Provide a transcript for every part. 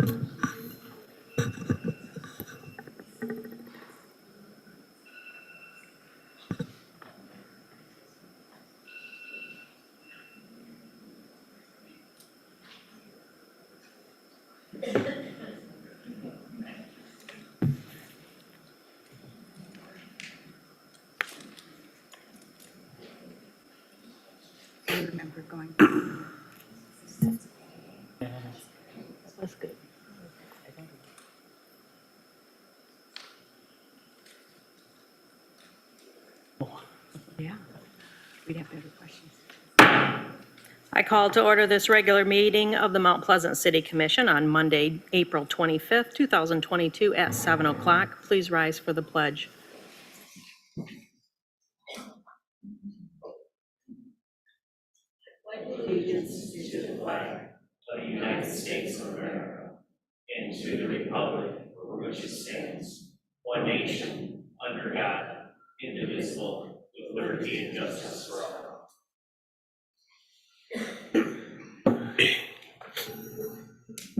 I remember going. That's good. Yeah, we'd have better questions. I call to order this regular meeting of the Mount Pleasant City Commission on Monday, April 25th, 2022 at 7 o'clock. Please rise for the pledge. Allegiance to the flag of the United States of America and to the republic for which it stands, one nation, under God, indivisible, with liberty and justice for all.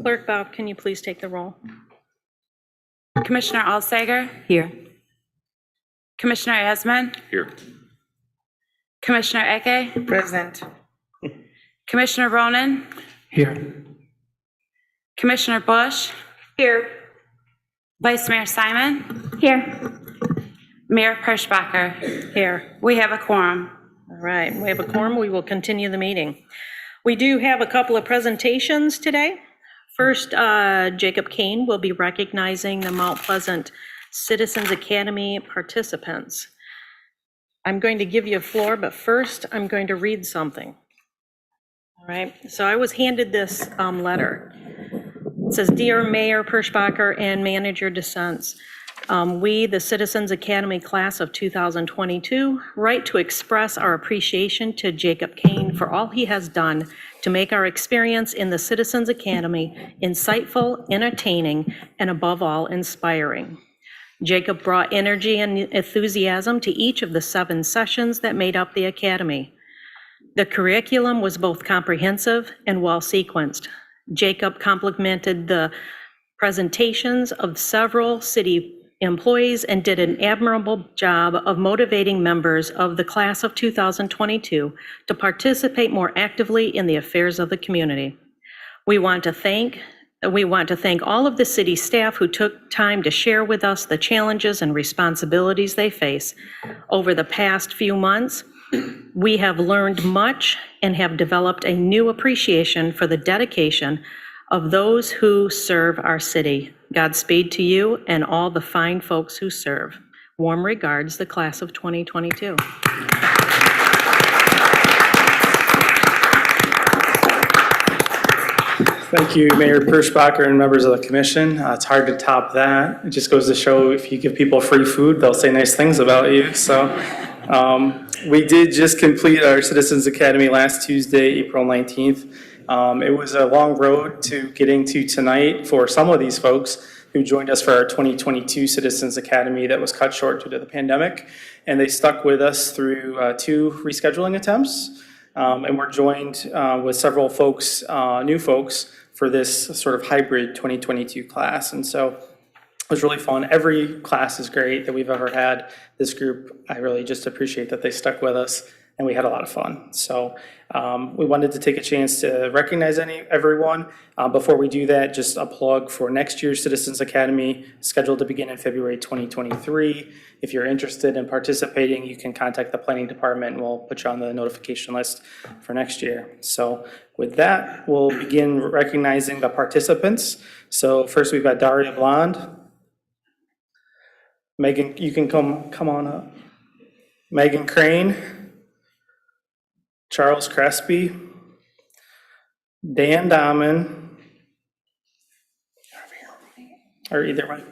Clerk Bob, can you please take the roll? Commissioner Alsager? Here. Commissioner Asman? Here. Commissioner Eke? Present. Commissioner Ronan? Here. Commissioner Bush? Here. Vice Mayor Simon? Here. Mayor Perschbacher? Here. We have a quorum. All right, we have a quorum. We will continue the meeting. We do have a couple of presentations today. First, Jacob Kane will be recognizing the Mount Pleasant Citizens Academy participants. I'm going to give you a floor, but first I'm going to read something. All right, so I was handed this letter. It says, "Dear Mayor Perschbacher and Manager DeSense, we, the Citizens Academy class of 2022, write to express our appreciation to Jacob Kane for all he has done to make our experience in the Citizens Academy insightful, entertaining, and above all, inspiring. Jacob brought energy and enthusiasm to each of the 7 sessions that made up the Academy. The curriculum was both comprehensive and well sequenced. Jacob complimented the presentations of several city employees and did an admirable job of motivating members of the class of 2022 to participate more actively in the affairs of the community. We want to thank all of the city staff who took time to share with us the challenges and responsibilities they face. Over the past few months, we have learned much and have developed a new appreciation for the dedication of those who serve our city. Godspeed to you and all the fine folks who serve. Warm regards, the class of 2022. Thank you, Mayor Perschbacher and members of the commission. It's hard to top that. It just goes to show if you give people free food, they'll say nice things about you. So we did just complete our Citizens Academy last Tuesday, April 19th. It was a long road to getting to tonight for some of these folks who joined us for our 2022 Citizens Academy that was cut short due to the pandemic. And they stuck with us through 2 rescheduling attempts. And we're joined with several folks, new folks, for this sort of hybrid 2022 class. And so it was really fun. Every class is great that we've ever had. This group, I really just appreciate that they stuck with us, and we had a lot of fun. So we wanted to take a chance to recognize everyone. Before we do that, just a plug for next year's Citizens Academy, scheduled to begin in February 2023. If you're interested in participating, you can contact the planning department, and we'll put you on the notification list for next year. So with that, we'll begin recognizing the participants. So first we've got Daria Blond. Megan, you can come on up. Megan Crane. Charles Crespi, Dan Dahman, or either one.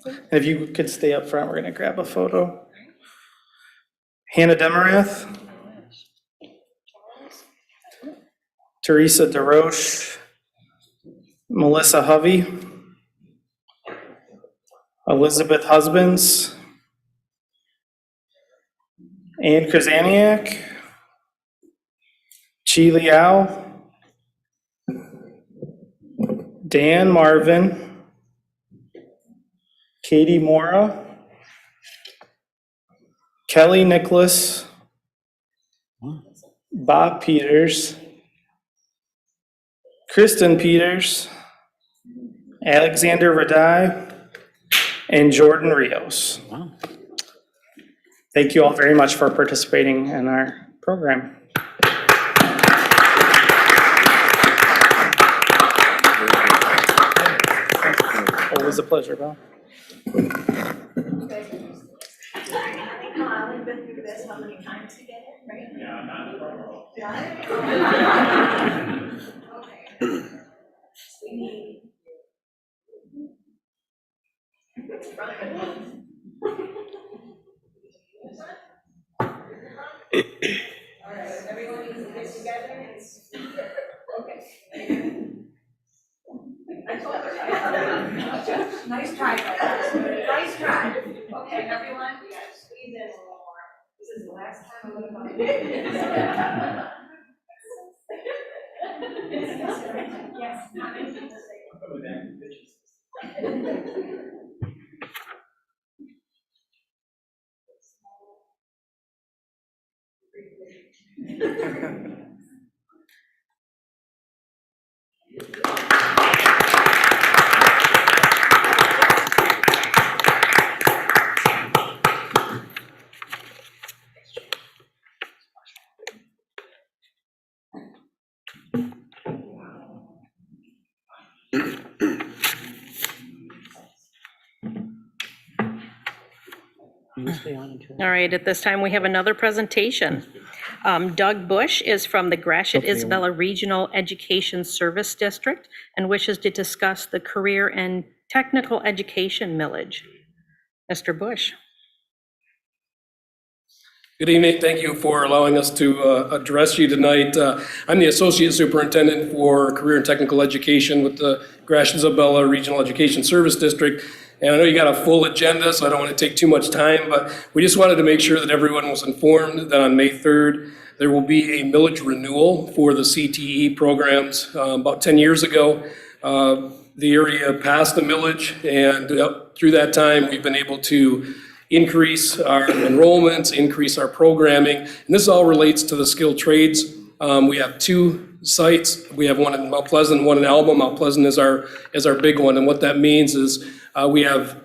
And if you could stay up front, we're going to grab a photo. Hannah Demarath, Teresa DeRoche, Melissa Hovey, Elizabeth Husbands, Ann Krasaniak, Chi Liao, Dan Marvin, Katie Mora, Kelly Nicholas, Bob Peters, Kristen Peters, Alexander Radai, and Jordan Rios. Wow. Thank you all very much for participating in our program. Always a pleasure, Bill. Nice try, guys. Nice try. Okay, everyone, we gotta squeeze in a little more. This is the last time I'm gonna come. Yes. All right, at this time, we have another presentation. Doug Bush is from the Gratiot Isabella Regional Education Service District and wishes to discuss the career and technical education millage. Mr. Bush. Good evening. Thank you for allowing us to address you tonight. I'm the Associate Superintendent for Career and Technical Education with the Gratiot Isabella Regional Education Service District. And I know you got a full agenda, so I don't want to take too much time, but we just wanted to make sure that everyone was informed that on May 3rd, there will be a millage renewal for the CTE programs. About 10 years ago, the area passed the millage, and through that time, we've been able to increase our enrollments, increase our programming, and this all relates to the skilled trades. We have two sites. We have one in Mount Pleasant, one in Alma. Mount Pleasant is our big one, and what that means is we have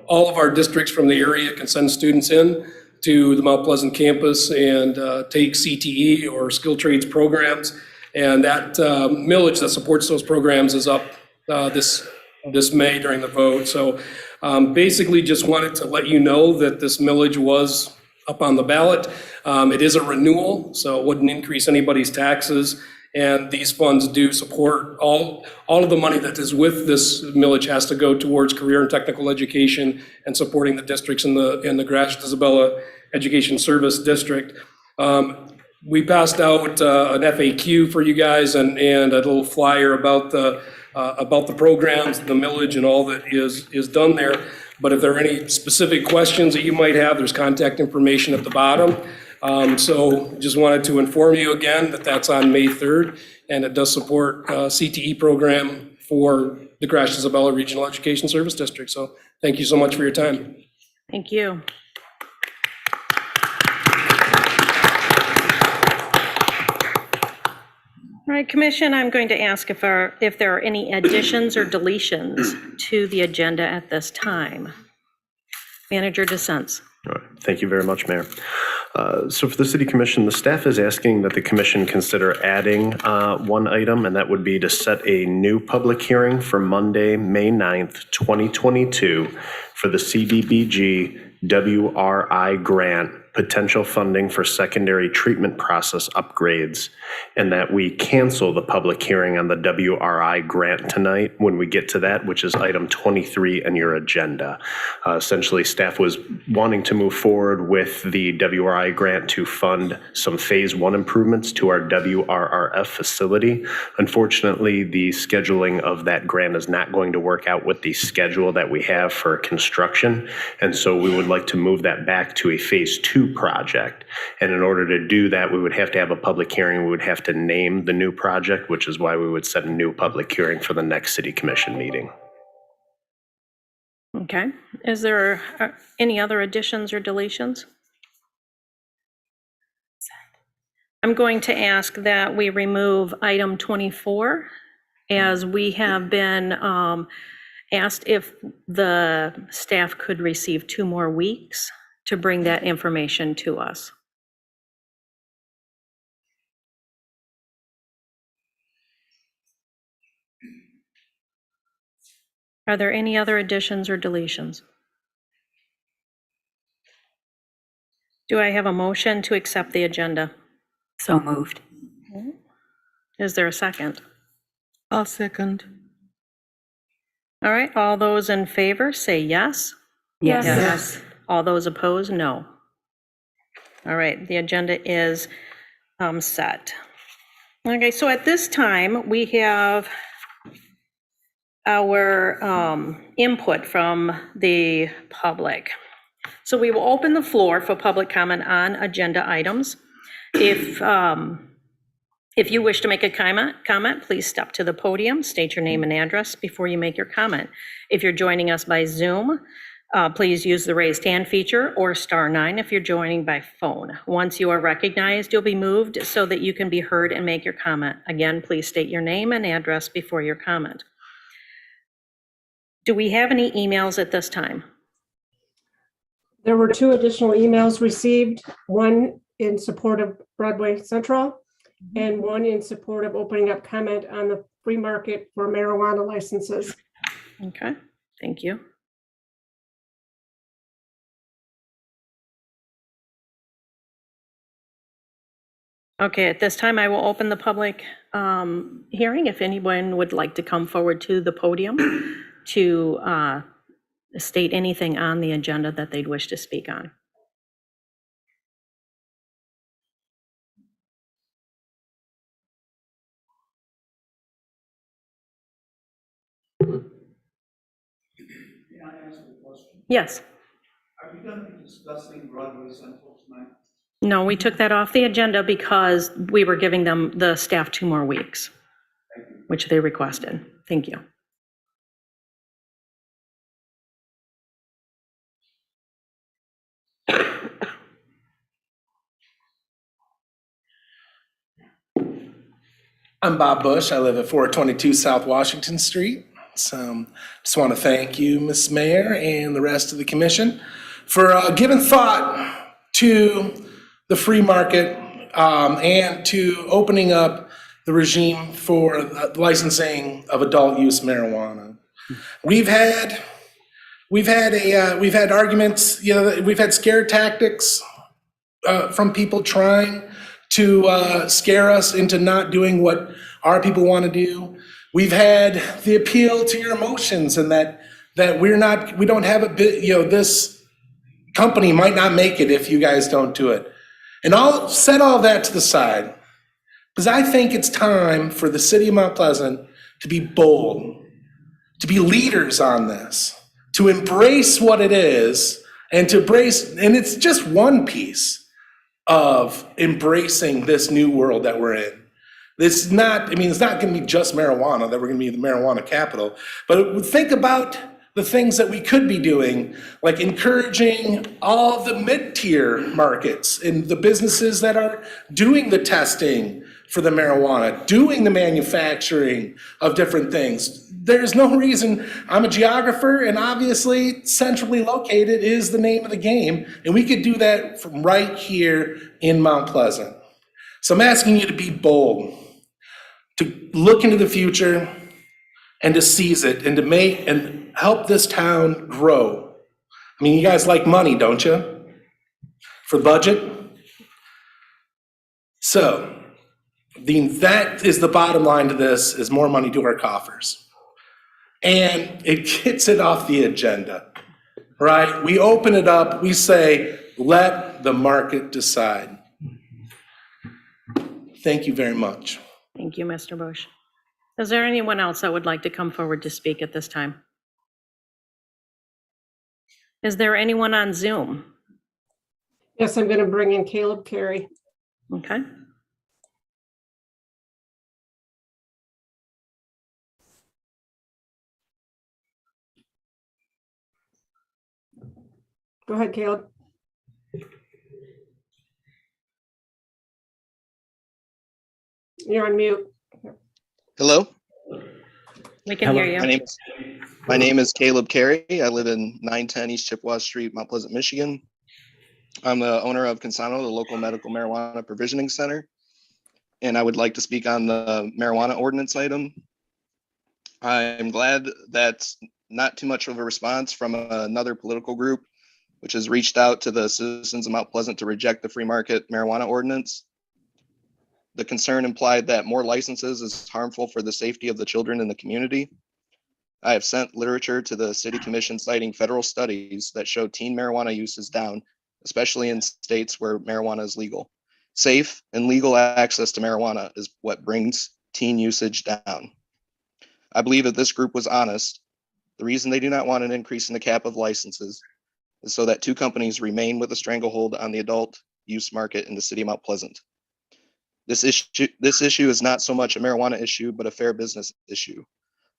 all of our districts from the area can send students in to the Mount Pleasant campus and take CTE or skilled trades programs, and that millage that supports those programs is up this May during the vote. So basically just wanted to let you know that this millage was up on the ballot. It is a renewal, so it wouldn't increase anybody's taxes. And these funds do support all of the money that is with this millage has to go towards career and technical education and supporting the districts in the Gratiot Isabella Education Service District. We passed out an FAQ for you guys and a little flyer about the programs, the millage, and all that is done there. But if there are any specific questions that you might have, there's contact information at the bottom. So just wanted to inform you again that that's on May 3rd, and it does support CTE program for the Gratiot Isabella Regional Education Service District. So thank you so much for your time. Thank you. All right, Commission, I'm going to ask if there are any additions or deletions to the agenda at this time. Manager DeSense. All right. Thank you very much, Mayor. So for the City Commission, the staff is asking that the Commission consider adding one item, and that would be to set a new public hearing for Monday, May 9th, 2022 for the CDBG WRI grant potential funding for secondary treatment process upgrades, and that we cancel the public hearing on the WRI grant tonight when we get to that, which is item 23 in your agenda. Essentially, staff was wanting to move forward with the WRI grant to fund some phase 1 improvements to our WRRF facility. Unfortunately, the scheduling of that grant is not going to work out with the schedule that we have for construction, and so we would like to move that back to a phase 2 2 project. And in order to do that, we would have to have a public hearing. We would have to name the new project, which is why we would set a new public hearing for the next city commission meeting. Okay. Is there any other additions or deletions? I'm going to ask that we remove item 24, as we have been asked if the staff could receive 2 more weeks to bring that information to us. Are there any other additions or deletions? Do I have a motion to accept the agenda? So moved. Is there a second? I'll second. All right, all those in favor say yes. Yes. Yes. All those opposed, no. All right, the agenda is set. Okay, so at this time, we have our input from the public. So we will open the floor for public comment on agenda items. If you wish to make a comment, please step to the podium, state your name and address before you make your comment. If you're joining us by Zoom, please use the raised hand feature or *9 if you're joining by phone. Once you are recognized, you'll be moved so that you can be heard and make your comment. Again, please state your name and address before your comment. Do we have any emails at this time? There were 2 additional emails received, one in support of Broadway Central and one in support of opening up comment on the free market for marijuana licenses. Okay, thank you. Okay, at this time, I will open the public hearing. If anyone would like to come forward to the podium to state anything on the agenda that they'd wish to speak on. Yes. Are you going to be discussing Broadway Central tonight? No, we took that off the agenda because we were giving them, the staff, 2 more weeks, which they requested. Thank you. I'm Bob Bush. I live at 422 South Washington Street. So just want to thank you, Ms. Mayor, and the rest of the commission for giving thought to the free market and to opening up the regime for licensing of adult use marijuana. We've had arguments, we've had scare tactics from people trying to scare us into not doing what our people want to do. We've had the appeal to your emotions and that we don't have a bit, this company might not make it if you guys don't do it. And I'll set all that to the side because I think it's time for the city of Mount Pleasant to be bold, to be leaders on this, to embrace what it is and to embrace, and it's just one piece of embracing this new world that we're in. It's not going to be just marijuana, that we're going to be the marijuana capital, but think about the things that we could be doing, like encouraging all the mid-tier markets and the businesses that are doing the testing for the marijuana, doing the manufacturing of different things. There's no reason, I'm a geographer, and obviously centrally located is the name of the game, and we could do that from right here in Mount Pleasant. So I'm asking you to be bold, to look into the future and to seize it and to make and help this town grow. I mean, you guys like money, don't you? For budget? So, that is the bottom line to this, is more money to our coffers. And it gets it off the agenda, right? We open it up, we say, let the market decide. Thank you very much. Thank you, Mr. Bush. Is there anyone else that would like to come forward to speak at this time? Is there anyone on Zoom? Yes, I'm going to bring in Caleb Carey. Okay. Go ahead, Caleb. You're on mute. Hello, We can hear my you. name is Caleb Carey. I live in 910 East Chippewa Street, Mount Pleasant, Michigan. I'm the owner of Consano, the local medical marijuana provisioning center. And I would like to speak on the marijuana ordinance item. I'm glad that's not too much of a response from another political group, which has reached out to the citizens of Mount Pleasant to reject the free market marijuana ordinance. The concern implied that more licenses is harmful for the safety of the children in the community. I have sent literature to the city commission citing federal studies that show teen marijuana use is down, especially in states where marijuana is legal. Safe and legal access to marijuana is what brings teen usage down. I believe if this group was honest, the reason they do not want an increase in the cap of licenses is so that two companies remain with a stranglehold on the adult use market in the city of Mount Pleasant. This issue is not so much a marijuana issue, but a fair business issue.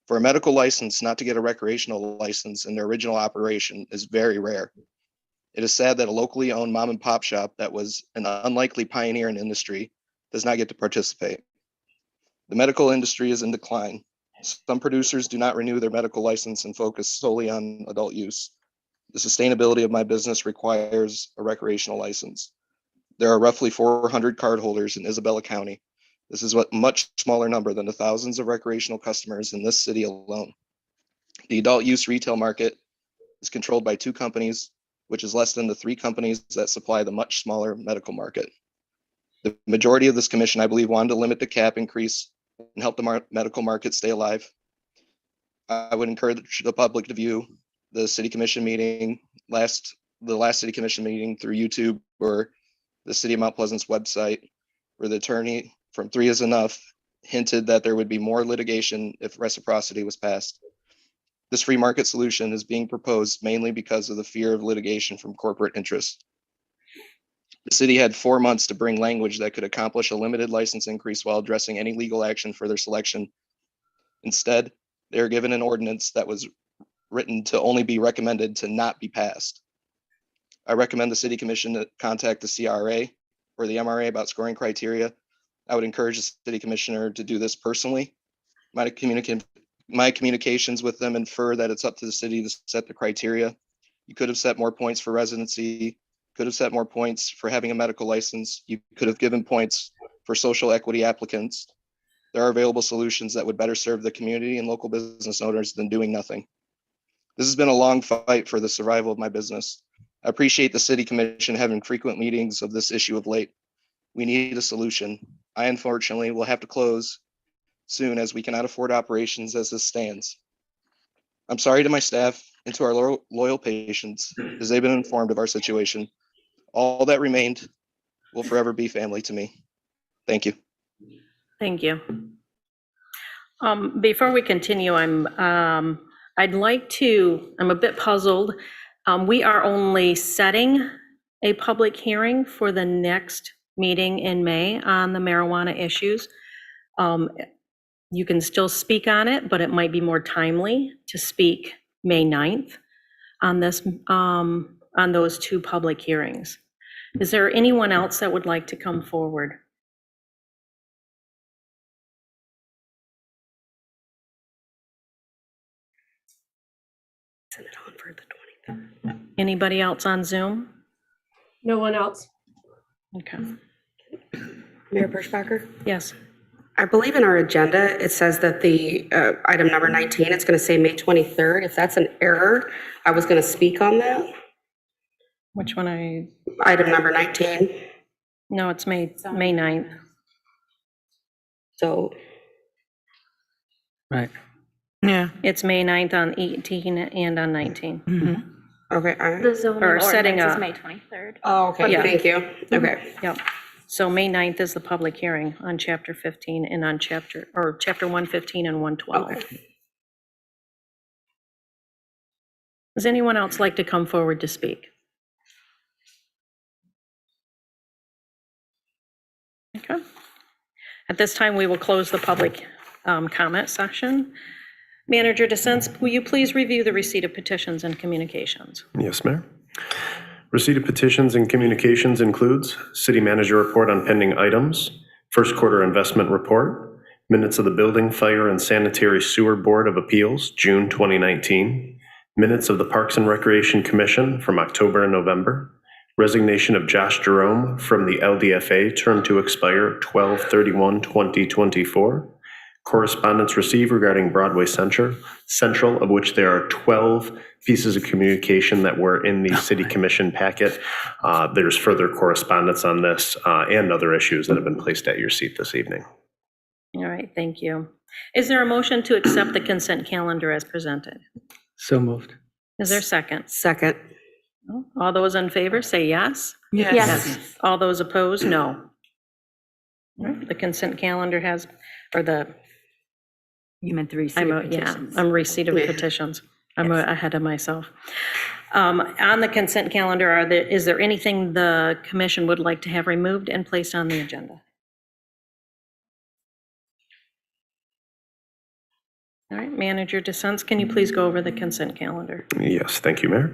For a medical license not to get a recreational license in their original operation is very rare. It is sad that a locally owned mom and pop shop that was an unlikely pioneer in industry does not get to participate. The medical industry is in decline. Some producers do not renew their medical license and focus solely on adult use. The sustainability of my business requires a recreational license. There are roughly 400 cardholders in Isabella County. This is a much smaller number than the thousands of recreational customers in this city alone. The adult use retail market is controlled by two companies, which is less than the three companies that supply the much smaller medical market. The majority of this commission, I believe, wanted to limit the cap increase and help the medical market stay alive. I would encourage the public to view the city commission meeting, the last city commission meeting through YouTube or the city of Mount Pleasant's website, where the attorney from 3 is Enough hinted that there would be more litigation if reciprocity was passed. This free market solution is being proposed mainly because of the fear of litigation from corporate interests. The city had 4 months to bring language that could accomplish a limited license increase while addressing any legal action for their selection. Instead, they are given an ordinance that was written to only be recommended to not be passed. I recommend the city commission to contact the CRA or the MRA about scoring criteria. I would encourage the city commissioner to do this personally. My communications with them infer that it's up to the city to set the criteria. You could have set more points for residency, could have set more points for having a medical license. You could have given points for social equity applicants. There are available solutions that would better serve the community and local business owners than doing nothing. This has been a long fight for the survival of my business. I appreciate the city commission having frequent meetings of this issue of late. We need a solution. I unfortunately will have to close soon as we cannot afford operations as this stands. I'm sorry to my staff and to our loyal patients as they've been informed of our situation. All that remained will forever be family to me. Thank you. Thank you. Before we continue, I'm a bit puzzled. We are only setting a public hearing for the next meeting in May on the marijuana issues. You can still speak on it, but it might be more timely to speak May 9th on this, on those two public hearings. Is there anyone else that would like to come forward? Send it on for the 20th. Anybody else on Zoom? No one else. Okay. Mayor Perschbacher? Yes. I believe in our agenda, it says that the item number 19, it's going to say May 23rd. If that's an error, I was going to speak on that. Which one Item number 19. No, it's May 9th. So. Right. Yeah. It's May 9th on 18 and on 19. Mm-hmm. Okay. All right. The zoning Or setting ordinance up. is May 23rd. Oh, okay. Yeah. Thank you. Okay. Yep. So May 9th is the public hearing on chapter 15 and on chapter 115 and 112. Okay. Does anyone else like to come forward to speak? Okay. At this time, we will close the public comment section. Manager DeSense, will you please review the receipt of petitions and communications? Yes, Mayor. Receipt of petitions and communications includes City Manager Report on pending items, First Quarter Investment Report, Minutes of the Building, Fire, and Sanitary Sewer Board of Appeals, June 2019, Minutes of the Parks and Recreation Commission from October and November, Resignation of Josh Jerome from the LDFA, term to expire 12/31/2024, correspondence received regarding Broadway Central, of which there are 12 pieces of communication that were in the City Commission packet. There's further correspondence on this and other issues that have been placed at your seat this evening. All right, thank you. Is there a motion to accept the consent calendar as presented? So moved. Is there a second? Second. All those in favor, say yes. Yes. All those opposed, no. All right, the consent calendar has, or the, You meant the receipt of petitions. I'm receipt of petitions. I'm ahead of myself. On the consent calendar, is there anything the commission would like to have removed and placed on the agenda? All right, Manager DeSense, can you please go over the consent calendar? Yes, thank you, Mayor.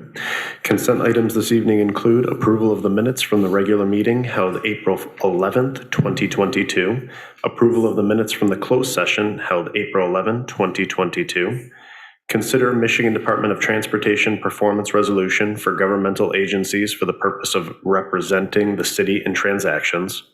Consent items this evening include approval of the minutes from the regular meeting held April 11th, 2022, approval of the minutes from the closed session held April 11, 2022, consider Michigan Department of Transportation performance resolution for governmental agencies for the purpose of representing the city in transactions,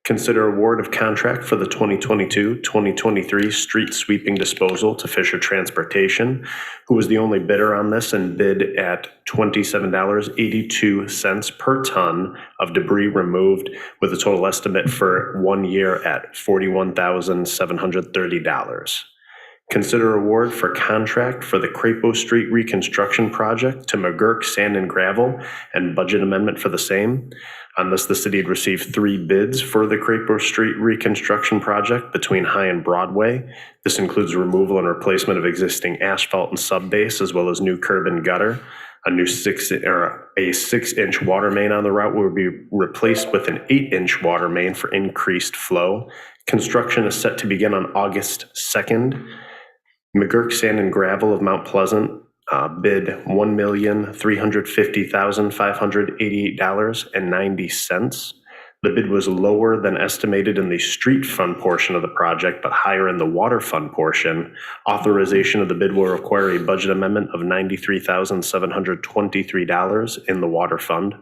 consider award of contract for the 2022-2023 street sweeping disposal to Fisher Transportation, who was the only bidder on this and bid at $27.82 per ton of debris removed, with a total estimate for 1 year at $41,730. Consider award for contract for the Crapo Street reconstruction project to McGurk Sand and Gravel and budget amendment for the same. On this, the city had received 3 bids for the Crapo Street reconstruction project between High and Broadway. This includes removal and replacement of existing asphalt and subbase, as well as new curb and gutter. A new 6-inch water main on the route will be replaced with an 8-inch water main for increased flow. Construction is set to begin on August 2nd. McGurk Sand and Gravel of Mount Pleasant bid $1,350,588.90. The bid was lower than estimated in the street fund portion of the project, but higher in the water fund portion. Authorization of the bid will require a budget amendment of $93,723 in the water fund.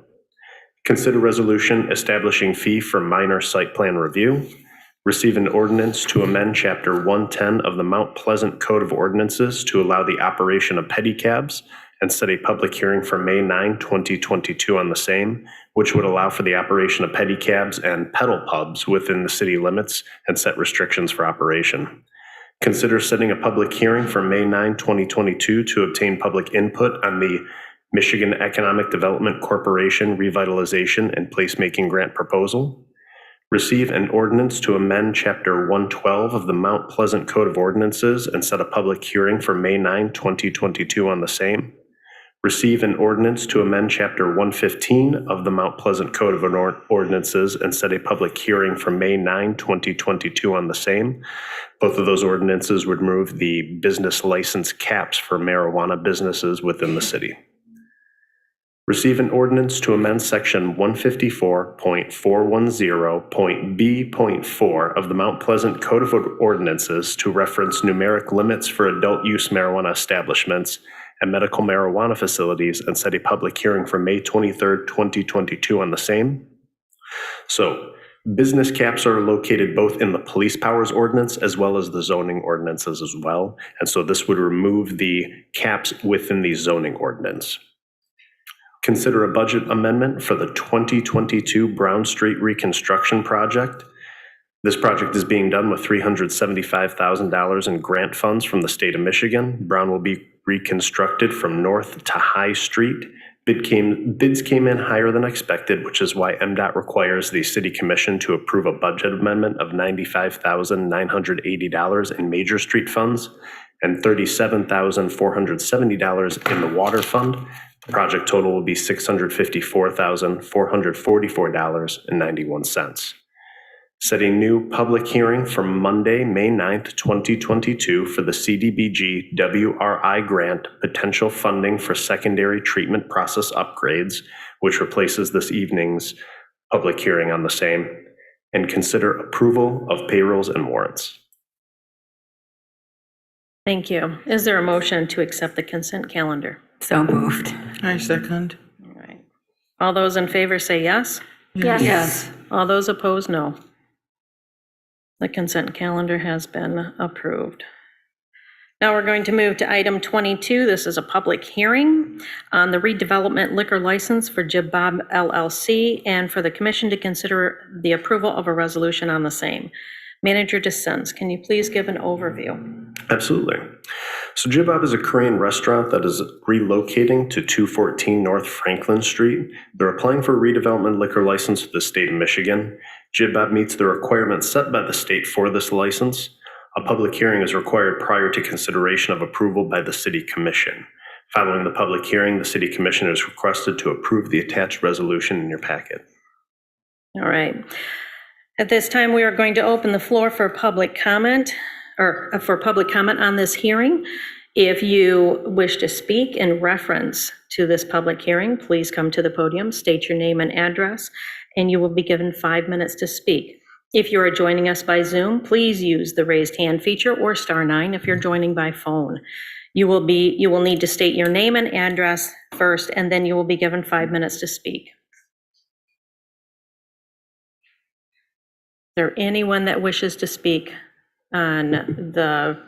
Consider resolution establishing fee for minor site plan review. Receive an ordinance to amend Chapter 110 of the Mount Pleasant Code of Ordinances to allow the operation of pedicabs and set a public hearing for May 9, 2022 on the same, which would allow for the operation of pedicabs and pedal pubs within the city limits and set restrictions for operation. Consider setting a public hearing for May 9, 2022 to obtain public input on the Michigan Economic Development Corporation Revitalization and Placemaking Grant Proposal. Receive an ordinance to amend Chapter 112 of the Mount Pleasant Code of Ordinances and set a public hearing for May 9, 2022 on the same. Receive an ordinance to amend Chapter 115 of the Mount Pleasant Code of Ordinances and set a public hearing for May 9, 2022 on the same. Both of those ordinances would remove the business license caps for marijuana businesses within the city. Receive an ordinance to amend Section 154.410.b.4 of the Mount Pleasant Code of Ordinances to reference numeric limits for adult use marijuana establishments and medical marijuana facilities and set a public hearing for May 23rd, 2022 on the same. So, business caps are located both in the police powers ordinance as well as the zoning ordinances as well. And so this would remove the caps within the zoning ordinance. Consider a budget amendment for the 2022 Brown Street reconstruction project. This project is being done with $375,000 in grant funds from the state of Michigan. Brown will be reconstructed from North to High Street. Bids came in higher than expected, which is why MDOT requires the City Commission to approve a budget amendment of $95,980 in major street funds and $37,470 in the water fund. The project total will be $654,444.91. set a new public hearing for Monday, May 9th, 2022 for the CDBG WRI grant potential funding for secondary treatment process upgrades, which replaces this evening's public hearing on the same, and consider approval of payrolls and warrants. Thank you. Is there a motion to accept the consent calendar? So moved. I second. All right. All those in favor say yes. Yes. All those opposed, no. The consent calendar has been approved. Now we're going to move to item 22. This is a public hearing on the redevelopment liquor license for Jib Bob LLC and for the commission to consider the approval of a resolution on the same. Manager DeSenz, can you please give an overview? Absolutely. So Jib Bob is a Korean restaurant that is relocating to 214 North Franklin Street. They're applying for a redevelopment liquor license with the state of Michigan. Jib Bob meets the requirements set by the state for this license. A public hearing is required prior to consideration of approval by the City Commission. Following the public hearing, the City Commission is requested to approve the attached resolution in your packet. All right. At this time, we are going to open the floor for public comment, or for public comment on this hearing. If you wish to speak in reference to this public hearing, please come to the podium, state your name and address, and you will be given 5 minutes to speak. If you are joining us by Zoom, please use the raised hand feature or *9 if you're joining by phone. You will need to state your name and address first, and then you will be given 5 minutes to speak. Is there anyone that wishes to speak on the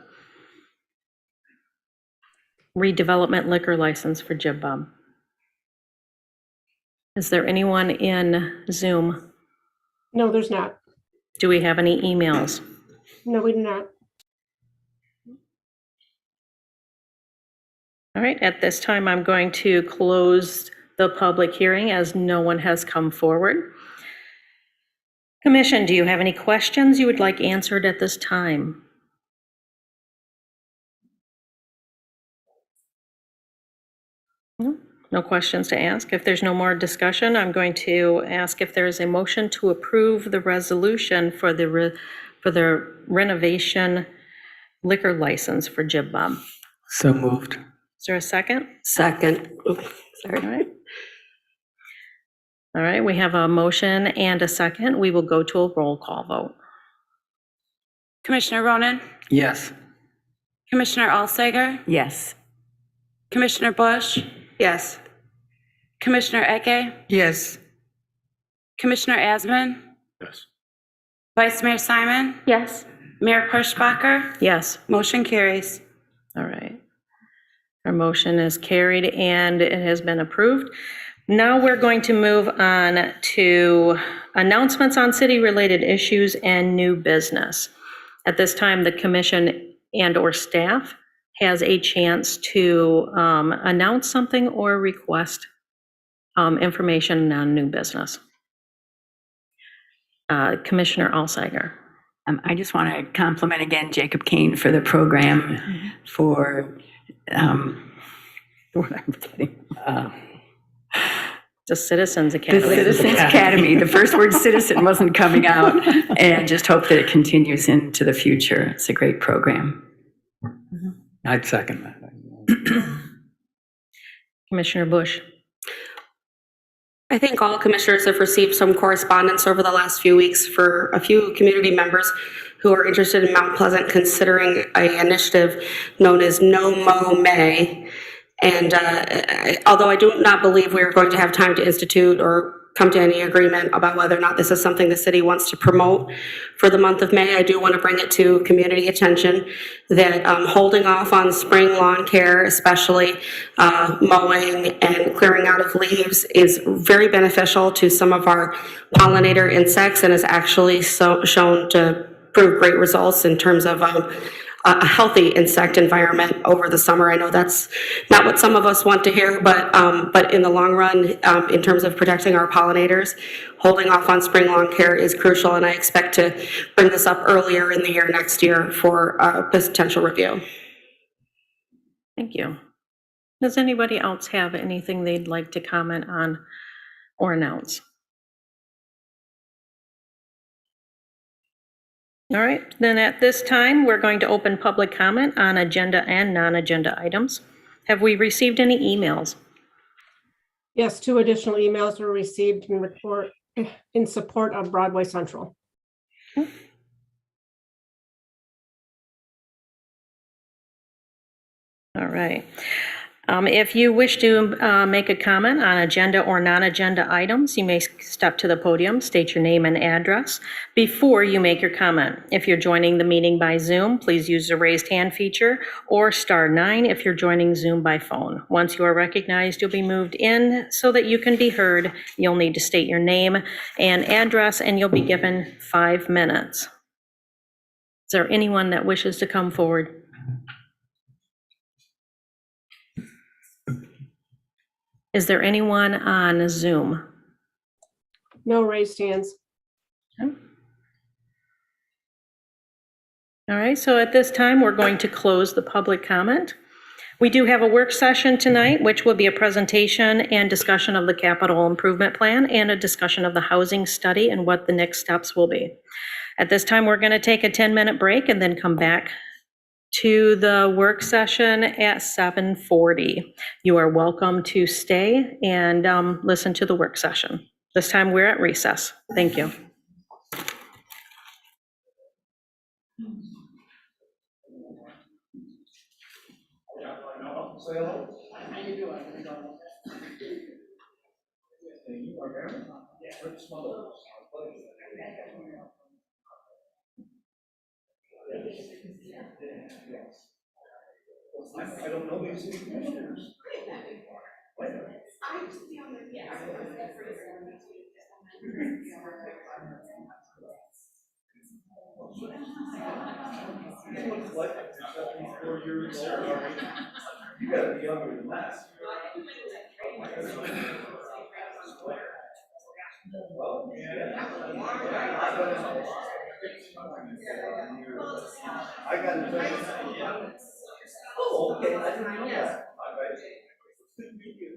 redevelopment liquor license for Jib Bob? Is there anyone in Zoom? No, there's not. Do we have any emails? No, we do not. All right, at this time, I'm going to close the public hearing as no one has come forward. Commission, do you have any questions you would like answered at this time? No questions to ask. If there's no more discussion, I'm going to ask if there is a motion to approve the resolution for the renovation liquor license for Jib Bob. So moved. Is there a second? Second. Oops, sorry. All right. All right, we have a motion and a second. We will go to a roll call vote. Commissioner Ronan? Yes. Commissioner Alsager? Yes. Commissioner Bush? Yes. Commissioner Eke? Yes. Commissioner Asman? Yes. Vice Mayor Simon? Yes. Mayor Perschbacher? Yes. Motion carries. All right. Our motion is carried and it has been approved. Now we're going to move on to announcements on city-related issues and new business. At this time, the commission and/or staff has a chance to announce something or request information on new business. Commissioner Alsager. I just want to compliment again Jacob Kane for the program for what I'm forgetting. The Citizens The Academy. Citizens Academy. The first word citizen wasn't coming out, and just hope that it continues into the future. It's a great program. I'd second that. Commissioner Bush. I think all commissioners have received some correspondence over the last few weeks for a few community members who are interested in Mount Pleasant considering an initiative known as No Mow May. And although I do not believe we are going to have time to institute or come to any agreement about whether or not this is something the city wants to promote for the month of May, I do want to bring it to community attention that holding off on spring lawn care, especially mowing and clearing out of leaves, is very beneficial to some of our pollinator insects and is actually shown to prove great results in terms of a healthy insect environment over the summer. I know that's not what some of us want to hear, but in the long run, in terms of protecting our pollinators, holding off on spring lawn care is crucial, and I expect to bring this up earlier in the year next year for potential review. Thank you. Does anybody else have anything they'd like to comment on or announce? All right, then at this time, we're going to open public comment on agenda and non-agenda items. Have we received any emails? Yes, 2 additional emails were received in support of Broadway Central. All right. If you wish to make a comment on agenda or non-agenda items, you may step to the podium, state your name and address before you make your comment. If you're joining the meeting by Zoom, please use the raised hand feature or *9 if you're joining Zoom by phone. Once you are recognized, you'll be moved in so that you can be heard. You'll need to state your name and address, and you'll be given 5 minutes. Is there anyone that wishes to come forward? Is there anyone on Zoom? No raised hands. All right, so at this time, we're going to close the public comment. We do have a work session tonight, which will be a presentation and discussion of the capital improvement plan and a discussion of the housing study and what the next steps will be. At this time, we're going to take a 10-minute break and then come back to the work session at 7:40. You are welcome to stay and listen to the work session. This time we're at recess. Thank you. I don't know these commissioners. You look like you're 4 years old. You gotta be younger than that. Well, yeah. I got it. Oh, okay, I didn't know that. All right. Good to meet you.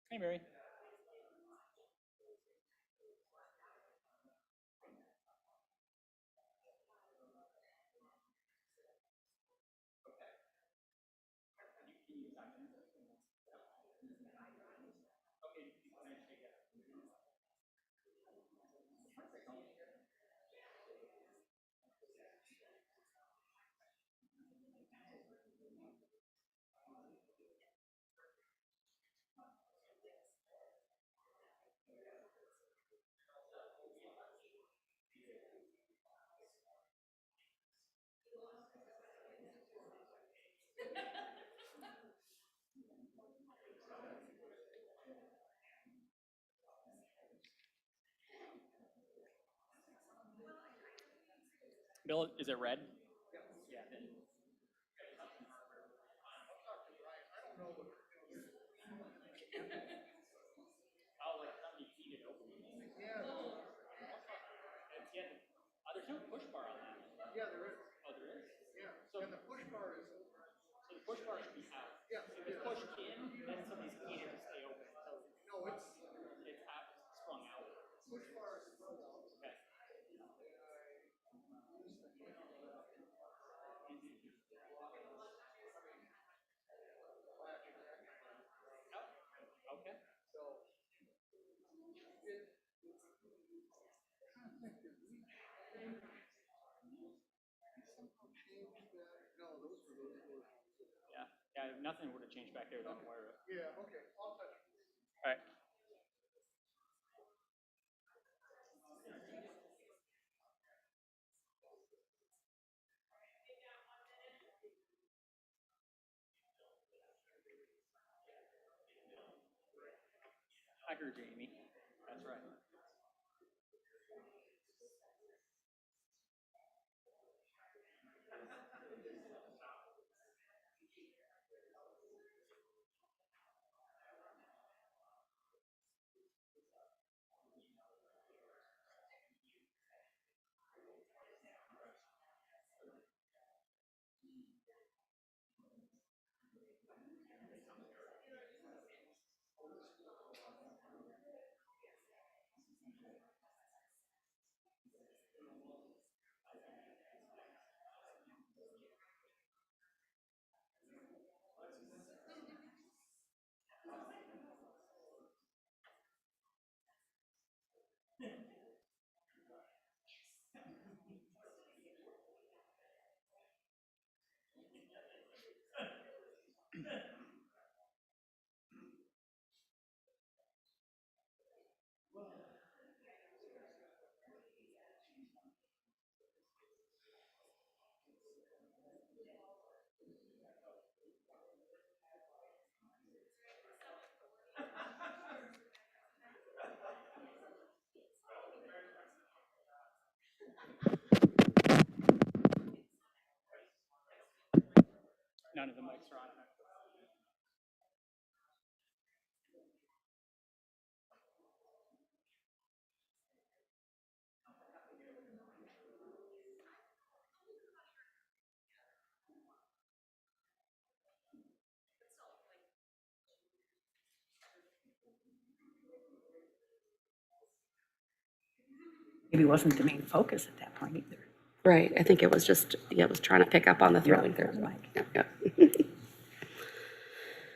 Hey, Mary. Bill, is it red? Yeah. Then. Oh, like somebody heated open. Yeah. Yeah. There's no push bar on that. Yeah, there is. Oh, there is? Yeah. So and the push bar is over. So the push bar should be out. Yeah. If it's pushed in, then somebody's heated to stay open. So no, it's out, sprung out. Push bar is sprung out. Okay. Okay. So. Yeah, nothing would have changed back there, don't worry. Yeah, okay, I'll touch it. All right. I heard you, Amy. That's right. None of the mics are on. Maybe it wasn't the main focus at that point either. Right, I think it was just, it was trying to pick up on the throwing Yeah. third mic. Yep.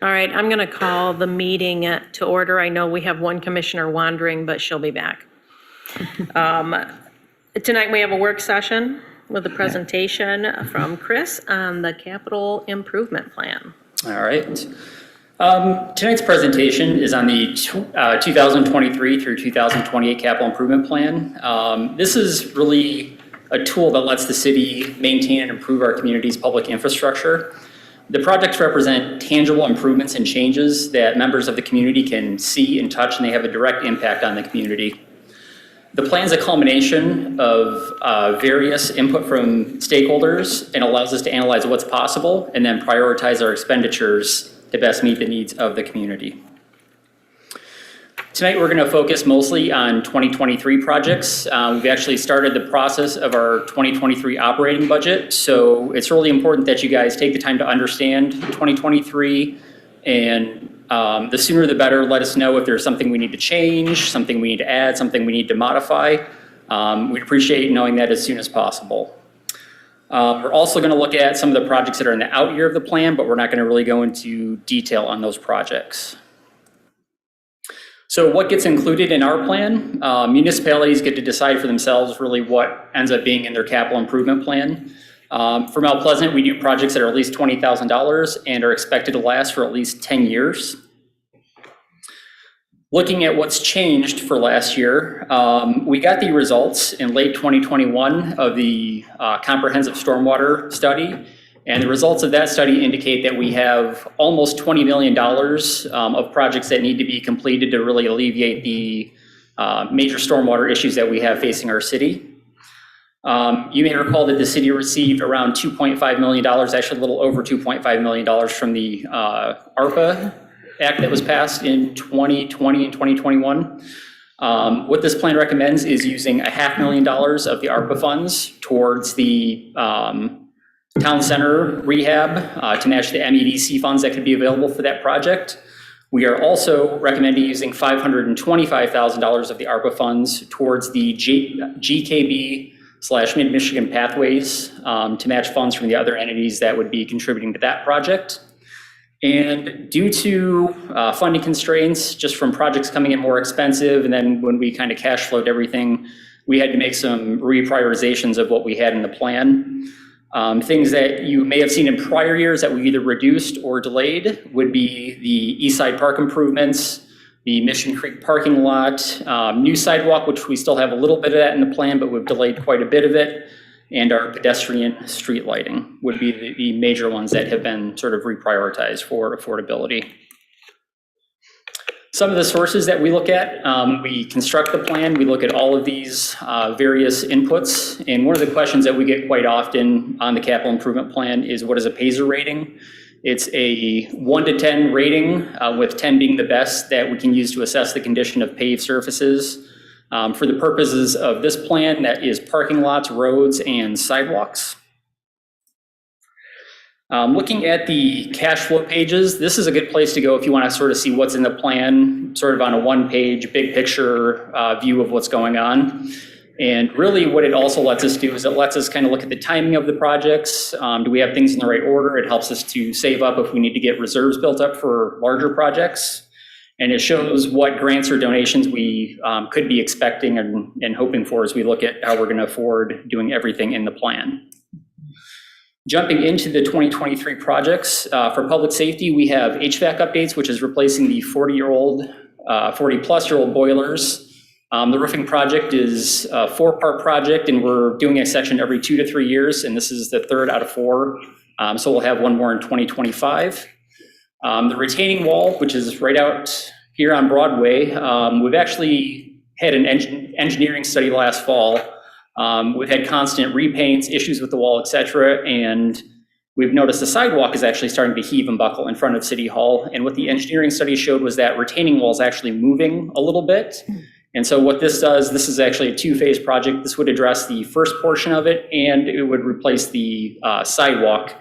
All right, I'm going to call the meeting to order. I know we have one commissioner wandering, but she'll be back. Tonight, we have a work session with a presentation from Chris on the capital improvement plan. All right. Tonight's presentation is on the 2023 through 2028 capital improvement plan. This is really a tool that lets the city maintain and improve our community's public infrastructure. The projects represent tangible improvements and changes that members of the community can see and touch, and they have a direct impact on the community. The plan is a culmination of various input from stakeholders and allows us to analyze what's possible and then prioritize our expenditures to best meet the needs of the community. Tonight, we're going to focus mostly on 2023 projects. We've actually started the process of our 2023 operating budget, so it's really important that you guys take the time to understand 2023, and the sooner the better. Let us know if there's something we need to change, something we need to add, something we need to modify. We'd appreciate knowing that as soon as possible. We're also going to look at some of the projects that are in the out year of the plan, but we're not going to really go into detail on those projects. So what gets included in our plan? Municipalities get to decide for themselves really what ends up being in their capital improvement plan. For Mount Pleasant, we do projects that are at least $20,000 and are expected to last for at least 10 years. Looking at what's changed for last year, we got the results in late 2021 of the comprehensive stormwater study. And the results of that study indicate that we have almost $20 million of projects that need to be completed to really alleviate the major stormwater issues that we have facing our city. You may recall that the city received around $2.5 million, actually a little over $2.5 million from the ARPA Act that was passed in 2020 and 2021. What this plan recommends is using $500,000 of the ARPA funds towards the town center rehab to match the MEDC funds that could be available for that project. We are also recommending using $525,000 of the ARPA funds towards the GKB / Mid-Michigan Pathways to match funds from the other entities that would be contributing to that project. And due to funding constraints, just from projects coming in more expensive, and then when we kind of cash flowed everything, we had to make some reprioritizations of what we had in the plan. Things that you may have seen in prior years that we either reduced or delayed would be the East Side Park improvements, the Mission Creek parking lot, new sidewalk, which we still have a little bit of that in the plan, but we've delayed quite a bit of it, and our pedestrian street lighting would be the major ones that have been sort of reprioritized for affordability. Some of the sources that we look at, we construct the plan, we look at all of these various inputs, and one of the questions that we get quite often on the capital improvement plan is what is a PASER rating? It's a 1 to 10 rating, with 10 being the best that we can use to assess the condition of paved surfaces. For the purposes of this plan, that is parking lots, roads, and sidewalks. Looking at the cash flow pages, this is a good place to go if you want to sort of see what's in the plan, sort of on a one-page, big picture view of what's going on. And really what it also lets us do is it lets us kind of look at the timing of the projects. Do we have things in the right order? It helps us to save up if we need to get reserves built up for larger projects. And it shows what grants or donations we could be expecting and hoping for as we look at how we're going to afford doing everything in the plan. Jumping into the 2023 projects, for public safety, we have HVAC updates, which is replacing the 40-plus-year-old boilers. The roofing project is a 4-part project, and we're doing a section every 2 to 3 years, and this is the 3rd out of 4. So we'll have one more in 2025. The retaining wall, which is right out here on Broadway, we've actually had an engineering study last fall. We've had constant repaints, issues with the wall, et cetera, and we've noticed the sidewalk is actually starting to heave and buckle in front of City Hall. And what the engineering study showed was that retaining wall is actually moving a little bit. And so what this does, this is actually a two-phase project. This would address the first portion of it, and it would replace the sidewalk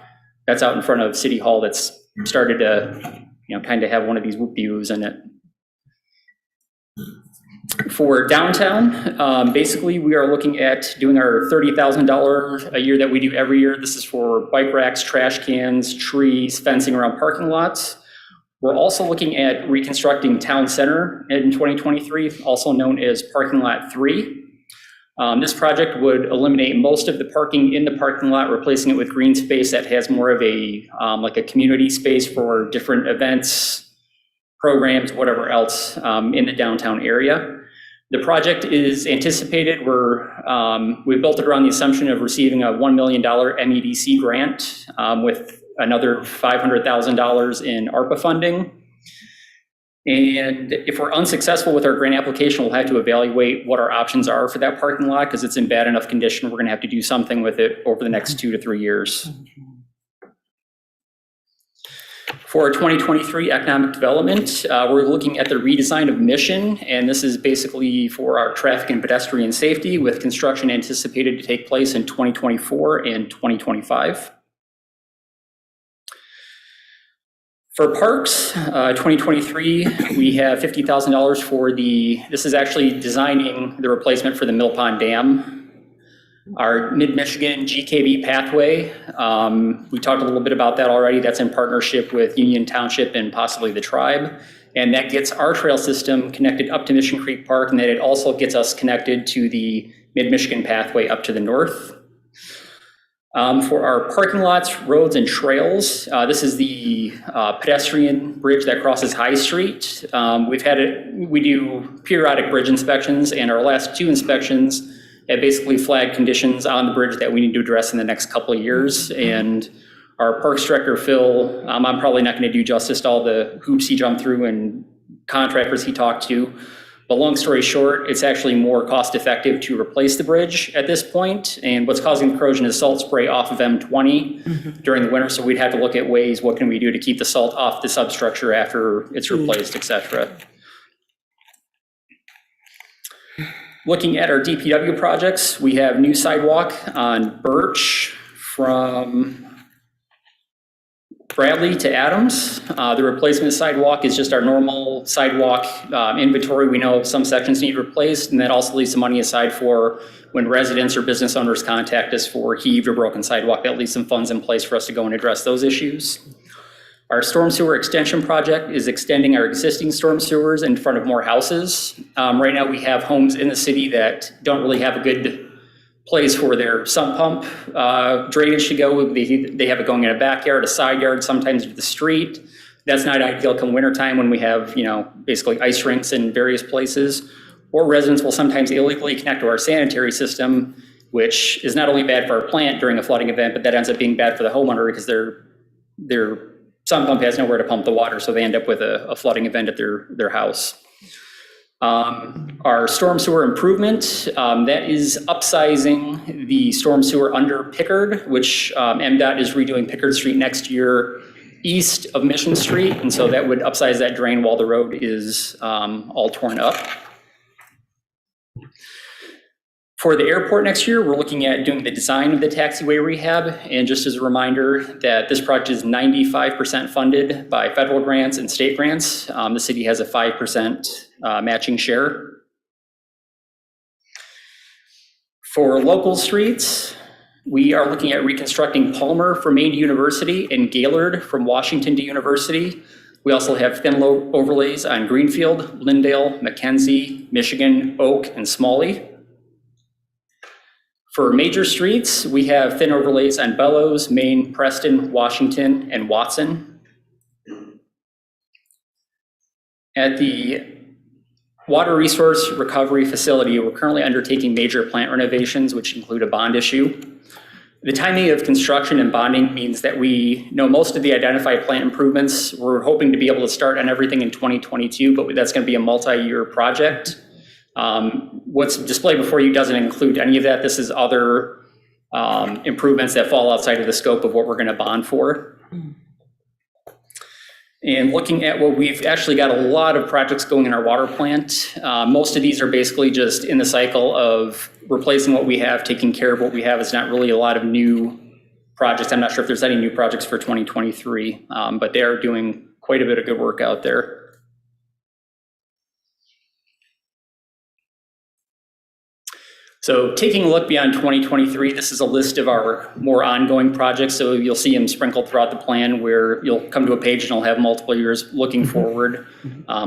that's out in front of City Hall that's started to, kind of have one of these whoop-de-woos in it. For downtown, basically, we are looking at doing our $30,000 a year that we do every year. This is for bike racks, trash cans, trees, fencing around parking lots. We're also looking at reconstructing Town Center in 2023, also known as Parking Lot 3. This project would eliminate most of the parking in the parking lot, replacing it with green space that has more of a like a community space for different events, programs, whatever else in the downtown area. The project is anticipated. We've built it around the assumption of receiving a $1 million MEDC grant with another $500,000 in ARPA funding. And if we're unsuccessful with our grant application, we'll have to evaluate what our options are for that parking lot because it's in bad enough condition. We're going to have to do something with it over the next 2 to 3 years. For our 2023 economic development, we're looking at the redesign of Mission, and this is basically for our traffic and pedestrian safety with construction anticipated to take place in 2024 and 2025. For parks, 2023, we have $50,000 for this is actually designing the replacement for the Mill Pond Dam. Our Mid-Michigan GKB pathway, we talked a little bit about that already. That's in partnership with Union Township and possibly the tribe. And that gets our trail system connected up to Mission Creek Park, and then it also gets us connected to the Mid-Michigan pathway up to the north. For our parking lots, roads, and trails, this is the pedestrian bridge that crosses High Street. We do periodic bridge inspections, and our last 2 inspections have basically flagged conditions on the bridge that we need to address in the next couple of years. And our Parks Director, Phil, I'm probably not going to do justice to all the hoops he jumped through and contractors he talked to. But long story short, it's actually more cost effective to replace the bridge at this point. And what's causing the corrosion is salt spray off of M20 during the winter. So we'd have to look at ways, what can we do to keep the salt off the substructure after it's replaced, et cetera. Looking at our DPW projects, we have new sidewalk on Birch from Bradley to Adams. The replacement sidewalk is just our normal sidewalk inventory. We know some sections need replaced, and that also leaves some money aside for when residents or business owners contact us for heaved or broken sidewalk. That leaves some funds in place for us to go and address those issues. Our storm sewer extension project is extending our existing storm sewers in front of more houses. Right now we have homes in the city that don't really have a good place for their sump pump drainage to go. They have it going in a backyard, a side yard, sometimes to the street. That's not ideal come wintertime when we have, basically ice rinks in various places. Or residents will sometimes illegally connect to our sanitary system, which is not only bad for our plant during a flooding event, but that ends up being bad for the homeowner because their sump pump has nowhere to pump the water, so they end up with a flooding event at their house. Our storm sewer improvement, that is upsizing the storm sewer under Pickard, which MDOT is redoing Pickard Street next year east of Mission Street, and so that would upsize that drain while the road is all torn up. For the airport next year, we're looking at doing the design of the taxiway rehab. And just as a reminder that this project is 95% funded by federal grants and state grants. The city has a 5% matching share. For local streets, we are looking at reconstructing Palmer from Maine to University and Gaylord from Washington to University. We also have thin overlays on Greenfield, Lindale, Mackenzie, Michigan, Oak, and Smalley. For major streets, we have thin overlays on Bellows, Maine, Preston, Washington, and Watson. At the Water Resource Recovery Facility, we're currently undertaking major plant renovations, which include a bond issue. The timing of construction and bonding means that we know most of the identified plant improvements. We're hoping to be able to start on everything in 2022, but that's going to be a multi-year project. What's displayed before you doesn't include any of that. This is other improvements that fall outside of the scope of what we're going to bond for. And looking at what we've actually got a lot of projects going in our water plant. Most of these are basically just in the cycle of replacing what we have, taking care of what we have. It's not really a lot of new projects. I'm not sure if there's any new projects for 2023, but they are doing quite a bit of good work out there. So taking a look beyond 2023, this is a list of our more ongoing projects. So you'll see them sprinkled throughout the plan where you'll come to a page and it'll have multiple years looking forward,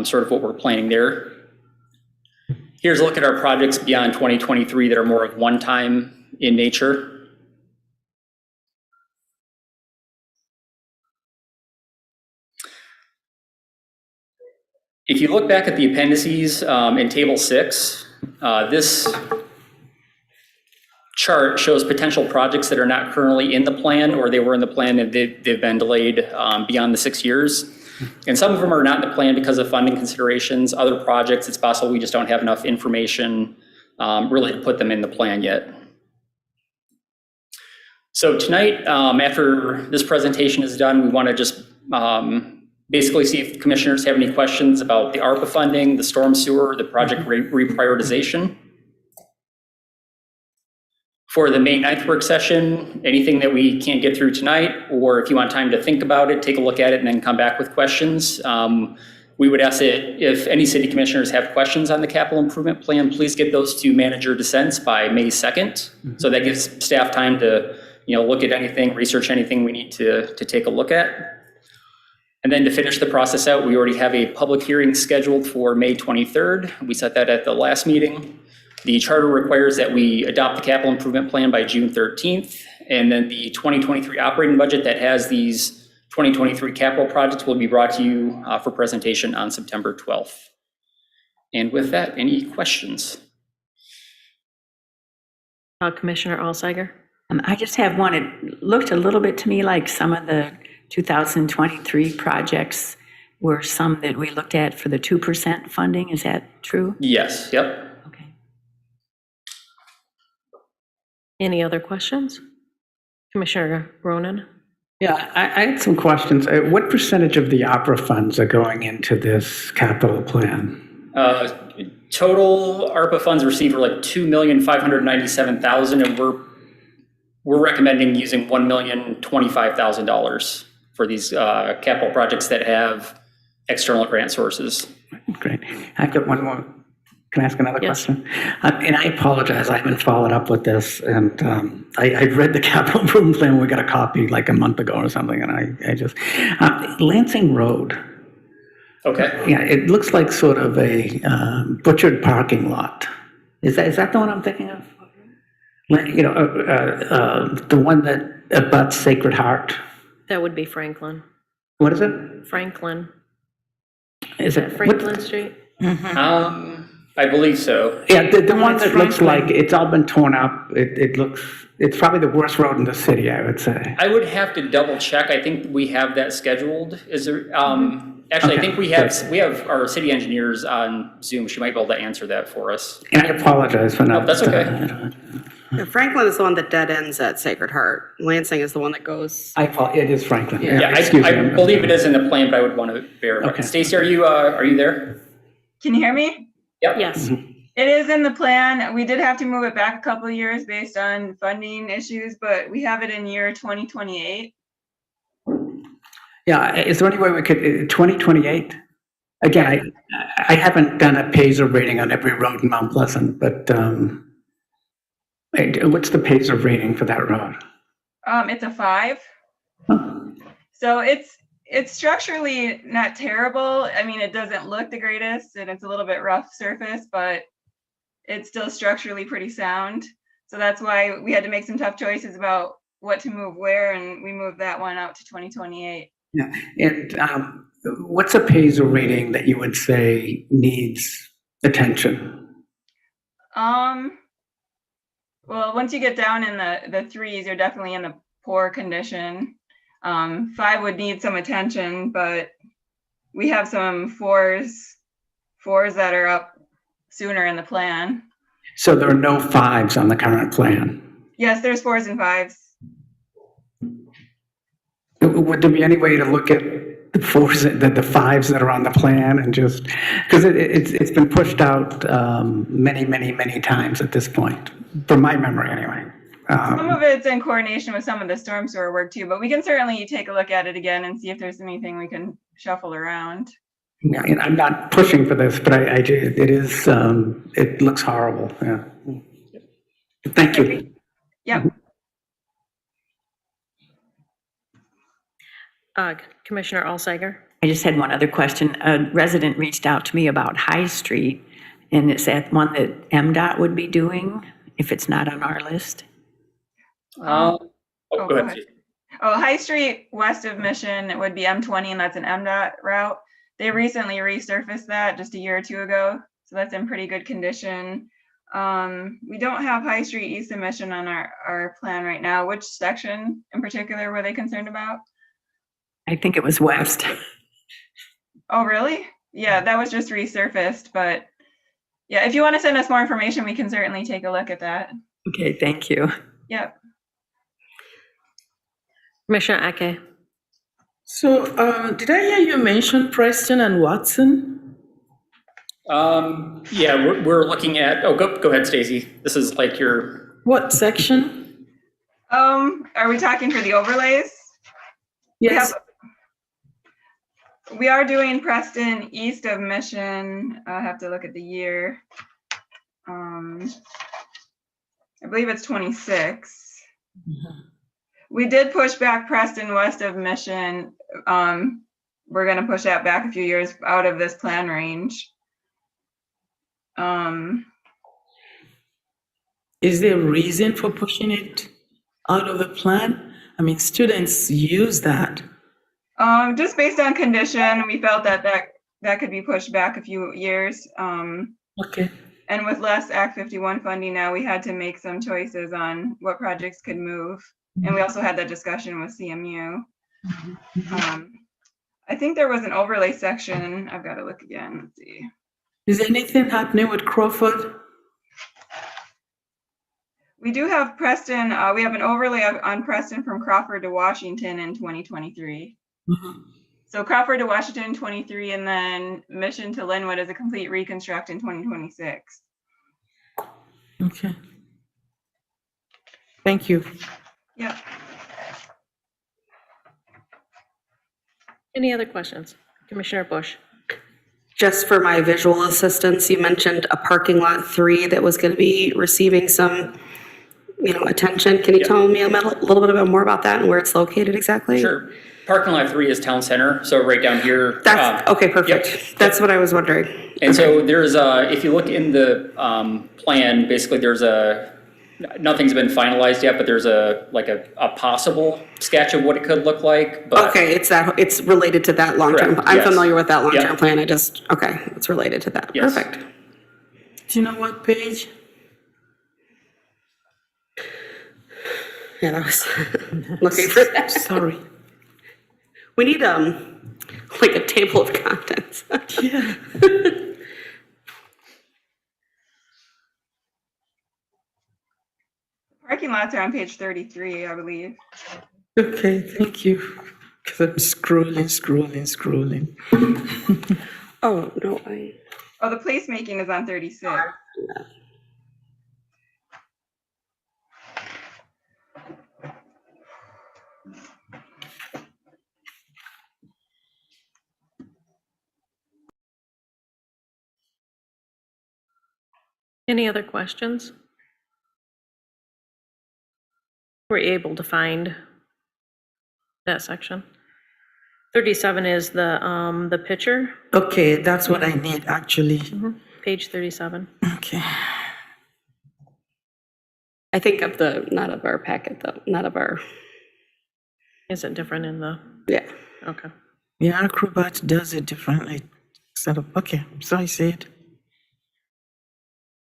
sort of what we're planning there. Here's a look at our projects beyond 2023 that are more of one-time in nature. If you look back at the appendices in Table 6, this chart shows potential projects that are not currently in the plan, or they were in the plan and they've been delayed beyond the 6 years. And some of them are not in the plan because of funding considerations. Other projects, it's possible we just don't have enough information really to put them in the plan yet. So tonight, after this presentation is done, we want to just basically see if the commissioners have any questions about the ARPA funding, the storm sewer, the project reprioritization. For the May 9th work session, anything that we can't get through tonight, or if you want time to think about it, take a look at it and then come back with questions. We would ask that if any city commissioners have questions on the capital improvement plan, please get those to manager dissents by May 2nd. So that gives staff time to look at anything, research anything we need to take a look at. And then to finish the process out, we already have a public hearing scheduled for May 23rd. We set that at the last meeting. The charter requires that we adopt the capital improvement plan by June 13th, and then the 2023 operating budget that has these 2023 capital projects will be brought to you for presentation on September 12th. And with that, any questions? Commissioner Alsager? I just have one. It looked a little bit to me like some of the 2023 projects were some that we looked at for the 2% funding. Is that true? Yes, yep. Any other questions? Commissioner Ronan? Yeah, I had some questions. What percentage of the opera funds are going into this capital plan? Total ARPA funds received were like $2,597,000, and we're recommending using $1,025,000 for these capital projects that have external grant sources. Great. I've got one more. Can I ask another Yes. question? And I apologize, I haven't followed up with this, and I read the capital improvement plan, we got a copy like a month ago or something, and I just, Lansing Road. Okay. Yeah, it looks like sort of a butchered parking lot. Is that the one I'm thinking of? The one that abuts Sacred Heart. That would be Franklin. What is it? Franklin. Is it Franklin Street? I believe so. Yeah, the one that looks like it's all been torn up. It's probably the worst road in the city, I would say. I would have to double check. I think we have that scheduled. Is there, actually, I think we have our city engineers on Zoom. She might be able to answer that for us. And I apologize for not. No, that's okay. Franklin is the one that dead ends at Sacred Heart. Lansing is the one that goes. It is Franklin. Yeah, excuse me. I believe it is in the plan, but I would want to verify. Okay. Stacy, are you there? Can you hear me? Yep. Yes. It is in the plan. We did have to move it back a couple of years based on funding issues, but we have it in year 2028. Yeah, is there any way we could, 2028? Again, I haven't done a PASER rating on every road in Mount Pleasant, but what's the PASER rating for that road? It's a 5. So it's structurally not terrible. I mean, it doesn't look the greatest and it's a little bit rough surface, but it's still structurally pretty sound. So that's why we had to make some tough choices about what to move where, and we moved that one out to 2028. Yeah, and what's a PASER rating that you would say needs attention? Well, once you get down in the 3s, you're definitely in a poor condition. 5 would need some attention, but we have some 4s that are up sooner in the plan. So there are no 5s on the current plan? Yes, there's 4s and 5s. Would there be any way to look at the 4s, the 5s that are on the plan and just, because it's been pushed out many times at this point, from my memory anyway. Some of it's in coordination with some of the storm sewer work too, but we can certainly take a look at it again and see if there's anything we can shuffle around. Yeah, and I'm not pushing for this, but it is, it looks horrible, yeah. Thank you. Yep. Commissioner Alsager? I just had one other question. A resident reached out to me about High Street, and is that one that MDOT would be doing if it's not on our list? Go ahead. Oh, High Street west of Mission, it would be M20, and that's an MDOT route. They recently resurfaced that just a year or two ago, so that's in pretty good condition. We don't have High Street east of Mission on our plan right now. Which section in particular were they concerned about? I think it was west. Oh, really? Yeah, that was just resurfaced, but yeah, if you want to send us more information, we can certainly take a look at that. Okay, thank you. Yep. Commissioner Ake? So, did I hear you mention Preston and Watson? Yeah, we're looking at, go ahead, Stacy. This is like your. What section? Are we talking for the overlays? Yes. We are doing Preston east of Mission. I'll have to look at the year. I believe it's 26. We did push back Preston west of Mission. We're going to push that back a few years out of this plan range. Is there a reason for pushing it out of the plan? I mean, students use that. Just based on condition, we felt that could be pushed back a few years. Okay. And with less Act 51 funding now, we had to make some choices on what projects could move. And we also had that discussion with CMU. I think there was an overlay section. I've got to look again. Let's see. Is anything happening with Crawford? We do have Preston. We have an overlay on Preston from Crawford to Washington in 2023. So Crawford to Washington 23, and then Mission to Linwood is a complete reconstruct in 2026. Okay. Thank you. Yeah. Any other questions? Commissioner Bush? Just for my visual assistance, you mentioned a parking lot 3 that was going to be receiving some, attention. Can you tell me a little bit more about that and where it's located exactly? Sure. Parking lot 3 is town center, so right down here. That's okay, perfect. Yep. That's what I was wondering. And so there's if you look in the plan, basically nothing's been finalized yet, but there's a possible sketch of what it could look like. But Okay, it's related to that long-term. Correct, I'm yes. familiar with that long-term Yep. plan. It's related to that. Yes. Perfect. Do you know what page? Yeah, that was looking for that. Sorry. We need like a table of contents. Yeah. Parking lots are on page 33, I believe. Okay, thank you. Because I'm scrolling. Oh, no, Oh, the placemaking is on 36. Any other questions? Were you able to find that section? 37 is the picture, Okay, that's what I need, actually. page 37. Okay. I think not of our packet though, not of our, Is it different in the, yeah. okay. Yeah, Acrobat does it differently. Okay, so I see it.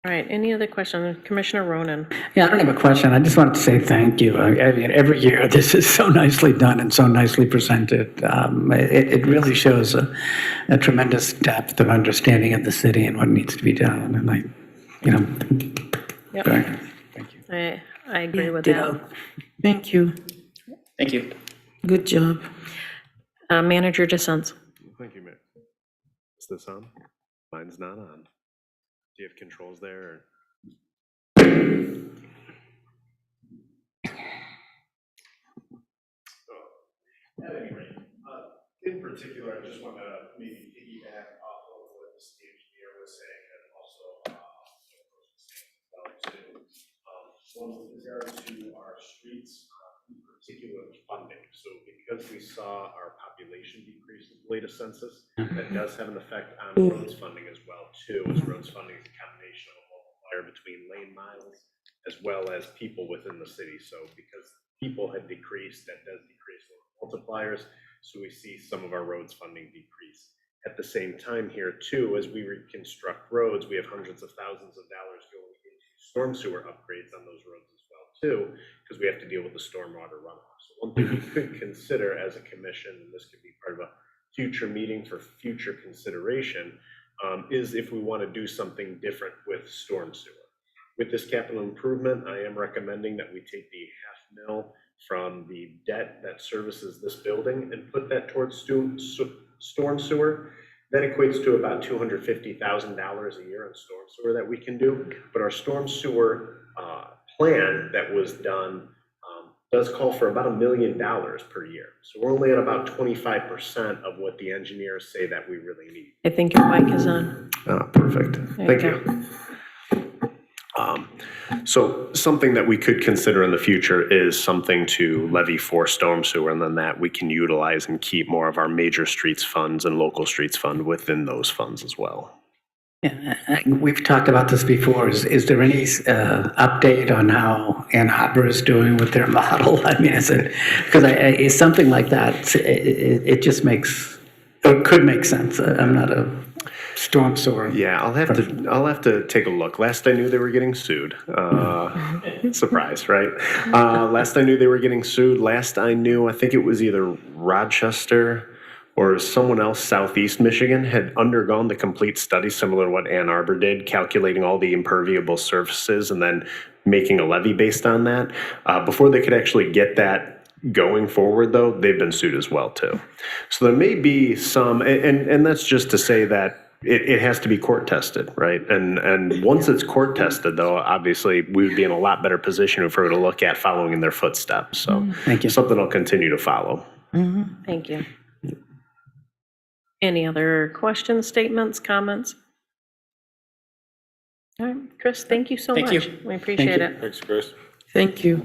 All right, any other questions? Commissioner Ronan? Yeah, I don't have a question. I just wanted to say thank you. I mean, every year, this is so nicely done and so nicely presented. It really shows a tremendous depth of understanding of the city and what needs to be done. And Yep. very good. Thank you. I agree with Ditto. that. Thank you. Thank you. Good job. Manager DeSenza. Thank you, Mayor. Is this on? Mine's not on. Do you have controls there? Or? At any rate, in particular, I just want to maybe piggyback off of what the city engineer was saying and also one with regard to our streets, in particular funding. So because we saw our population decrease in the latest census, that does have an effect on roads funding as well too, as roads funding is a combination of a multiplier between lane miles as well as people within the city. So because people had decreased, that does decrease those multipliers. So we see some of our roads funding decrease. At the same time here too, as we reconstruct roads, we have hundreds of thousands of dollars going into storm sewer upgrades on those roads as well too, because we have to deal with the stormwater runoff. So one thing we could consider as a commission, and this could be part of a future meeting for future consideration, is if we want to do something different with storm sewer. With this capital improvement, I am recommending that we take the $500,000 from the debt that services this building and put that towards storm sewer. That equates to about $250,000 a year in storm sewer that we can do. But our storm sewer plan that was done does call for about $1 million per year. So we're only at about 25% of what the engineers say that we really need. I think your mic is on. Perfect. There Thank you you. So something that we could consider in the future is something to levy for storm sewer, and then that we can utilize and keep more of our major streets funds and local streets fund within those funds as well. Yeah, we've talked about this before. Is there any update on how Ann Arbor is doing with their model? I mean, is it, because it's something like that, it just makes, or could make sense. I'm not a storm sewer. Yeah, I'll have to take a look. Last I knew they were getting sued. Surprise, right? Last I knew they were getting sued. Last I knew, I think it was either Rochester or someone else, Southeast Michigan, had undergone the complete study similar to what Ann Arbor did, calculating all the imperviable surfaces and then making a levy based on that. Before they could actually get that going forward, though, they've been sued as well, too. So there may be some, and that's just to say that it has to be court tested, right? And once it's court tested, though, obviously we would be in a lot better position if we were to look at following in their footsteps. So Thank you. Something I'll continue to follow. Thank you. Any other questions, statements, comments? All right, Chris, thank you so much. Thank you. We appreciate it. Thanks, Chris. Thank you.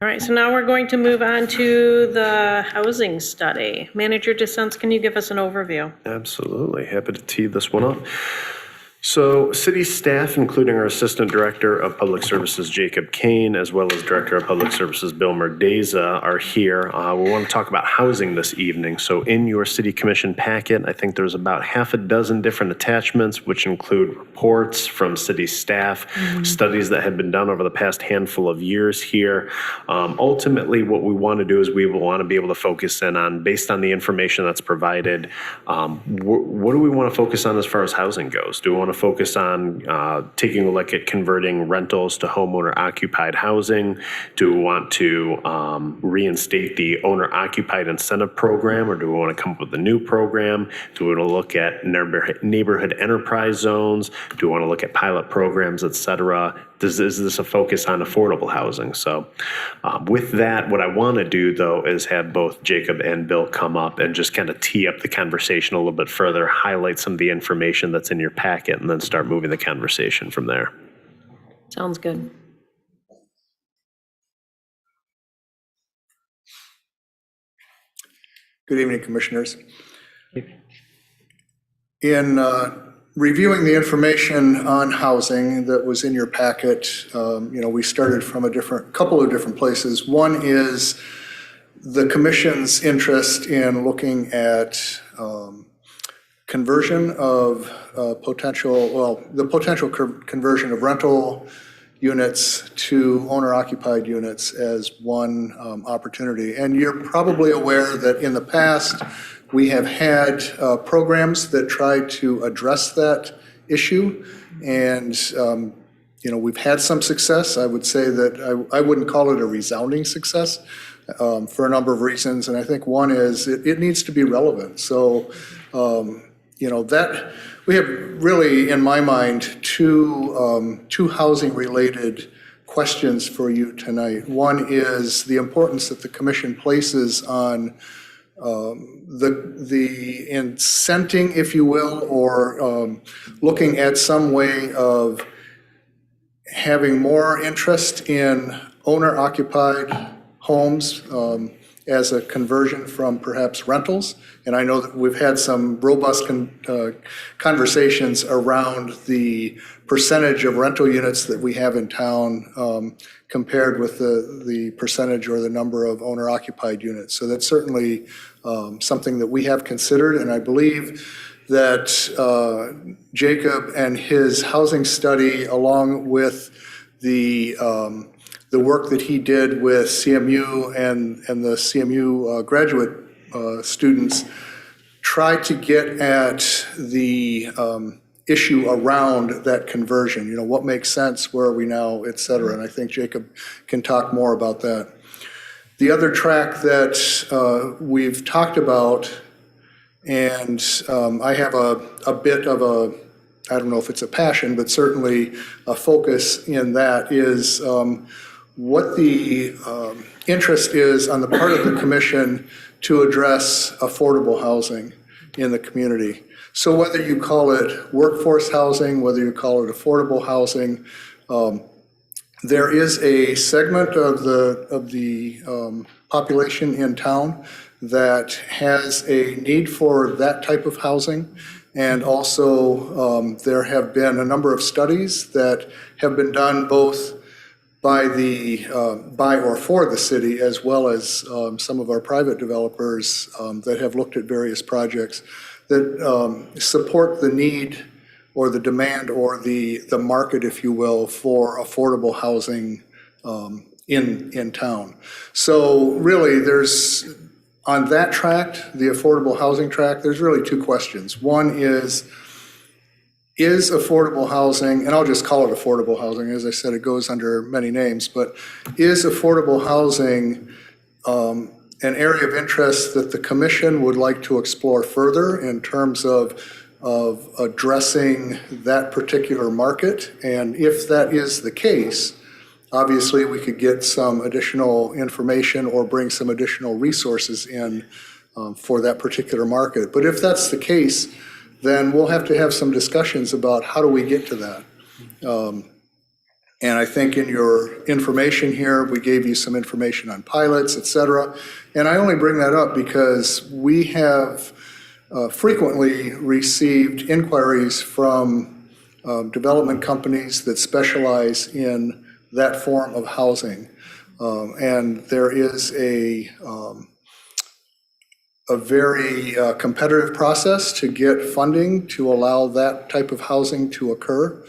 All right, so now we're going to move on to the housing study. Manager DeSenza, can you give us an overview? Absolutely. Happy to tee this one up. So city staff, including our Assistant Director of Public Services, Jacob Kane, as well as Director of Public Services, Bill Merdeza, are here. We want to talk about housing this evening. So in your City Commission packet, I think there's about half a dozen different attachments, which include reports from city staff, studies that have been done over the past handful of years here. Ultimately, what we want to do is we want to be able to focus in on, based on the information that's provided, what do we want to focus on as far as housing goes? Do we want to focus on taking a look at converting rentals to homeowner occupied housing? Do we want to reinstate the owner occupied incentive program, or do we want to come up with a new program? Do we want to look at neighborhood enterprise zones? Do we want to look at pilot programs, et cetera? Is this a focus on affordable housing? So with that, what I want to do, though, is have both Jacob and Bill come up and just kind of tee up the conversation a little bit further, highlight some of the information that's in your packet, and then start moving the conversation from there. Sounds good. Good evening, Commissioners. In reviewing the information on housing that was in your packet, we started from a couple of different places. One is the Commission's interest in looking at conversion of the potential conversion of rental units to owner-occupied units as one opportunity. And you're probably aware that in the past, we have had programs that try to address that issue. And we've had some success. I would say that I wouldn't call it a resounding success for a number of reasons. And I think one is it needs to be relevant. So, that we have really, in my mind, two housing-related questions for you tonight. One is the importance that the commission places on the incenting, if you will, or looking at some way of having more interest in owner-occupied homes as a conversion from perhaps rentals. And I know that we've had some robust conversations around the percentage of rental units that we have in town compared with the percentage or the number of owner-occupied units. So that's certainly something that we have considered, and I believe that Jacob and his housing study, along with the work that he did with CMU and the CMU graduate students, tried to get at the issue around that conversion. What makes sense, where are we now, et cetera. And I think Jacob can talk more about that. The other track that we've talked about, and I have a bit of I don't know if it's a passion, but certainly a focus in that, is what the interest is on the part of the commission to address affordable housing in the community. So whether you call it workforce housing, whether you call it affordable housing, there is a segment of the population in town that has a need for that type of housing. And also, there have been a number of studies that have been done both by or for the city, as well as some of our private developers that have looked at various projects that support the need or the demand or the market, if you will, for affordable housing in town. So really, there's, on that tract, the affordable housing tract, there's really two questions. One is affordable housing, and I'll just call it affordable housing, as I said, it goes under many names, but is affordable housing an area of interest that the commission would like to explore further in terms of addressing that particular market? And if that is the case, obviously we could get some additional information or bring some additional resources in for that particular market. But if that's the case, then we'll have to have some discussions about how do we get to that. And I think in your information here, we gave you some information on pilots, et cetera. And I only bring that up because we have frequently received inquiries from development companies that specialize in that form of housing. And there is a very competitive process to get funding to allow that type of housing to occur.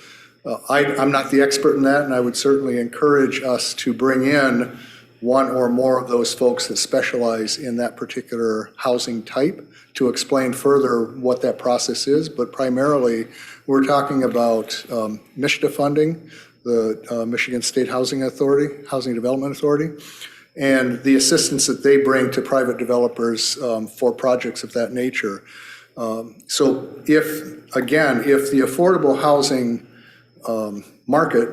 I'm not the expert in that, and I would certainly encourage us to bring in one or more of those folks that specialize in that particular housing type to explain further what that process is. But primarily, we're talking about MSHDA funding, the Michigan State Housing Authority, Housing Development Authority, and the assistance that they bring to private developers for projects of that nature. So if the affordable housing market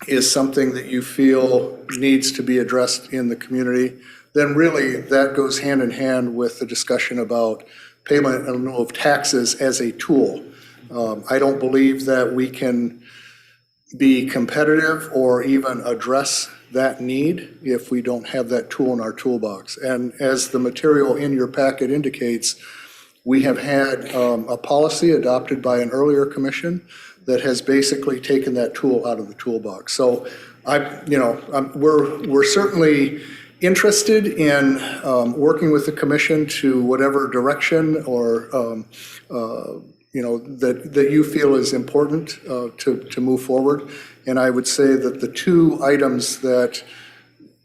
is something that you feel needs to be addressed in the community, then really that goes hand in hand with the discussion about payment in lieu of taxes as a tool. I don't believe that we can be competitive or even address that need if we don't have that tool in our toolbox. And as the material in your packet indicates, we have had a policy adopted by an earlier commission that has basically taken that tool out of the toolbox. So we're certainly interested in working with the commission to whatever direction or that you feel is important to move forward. And I would say that the two items that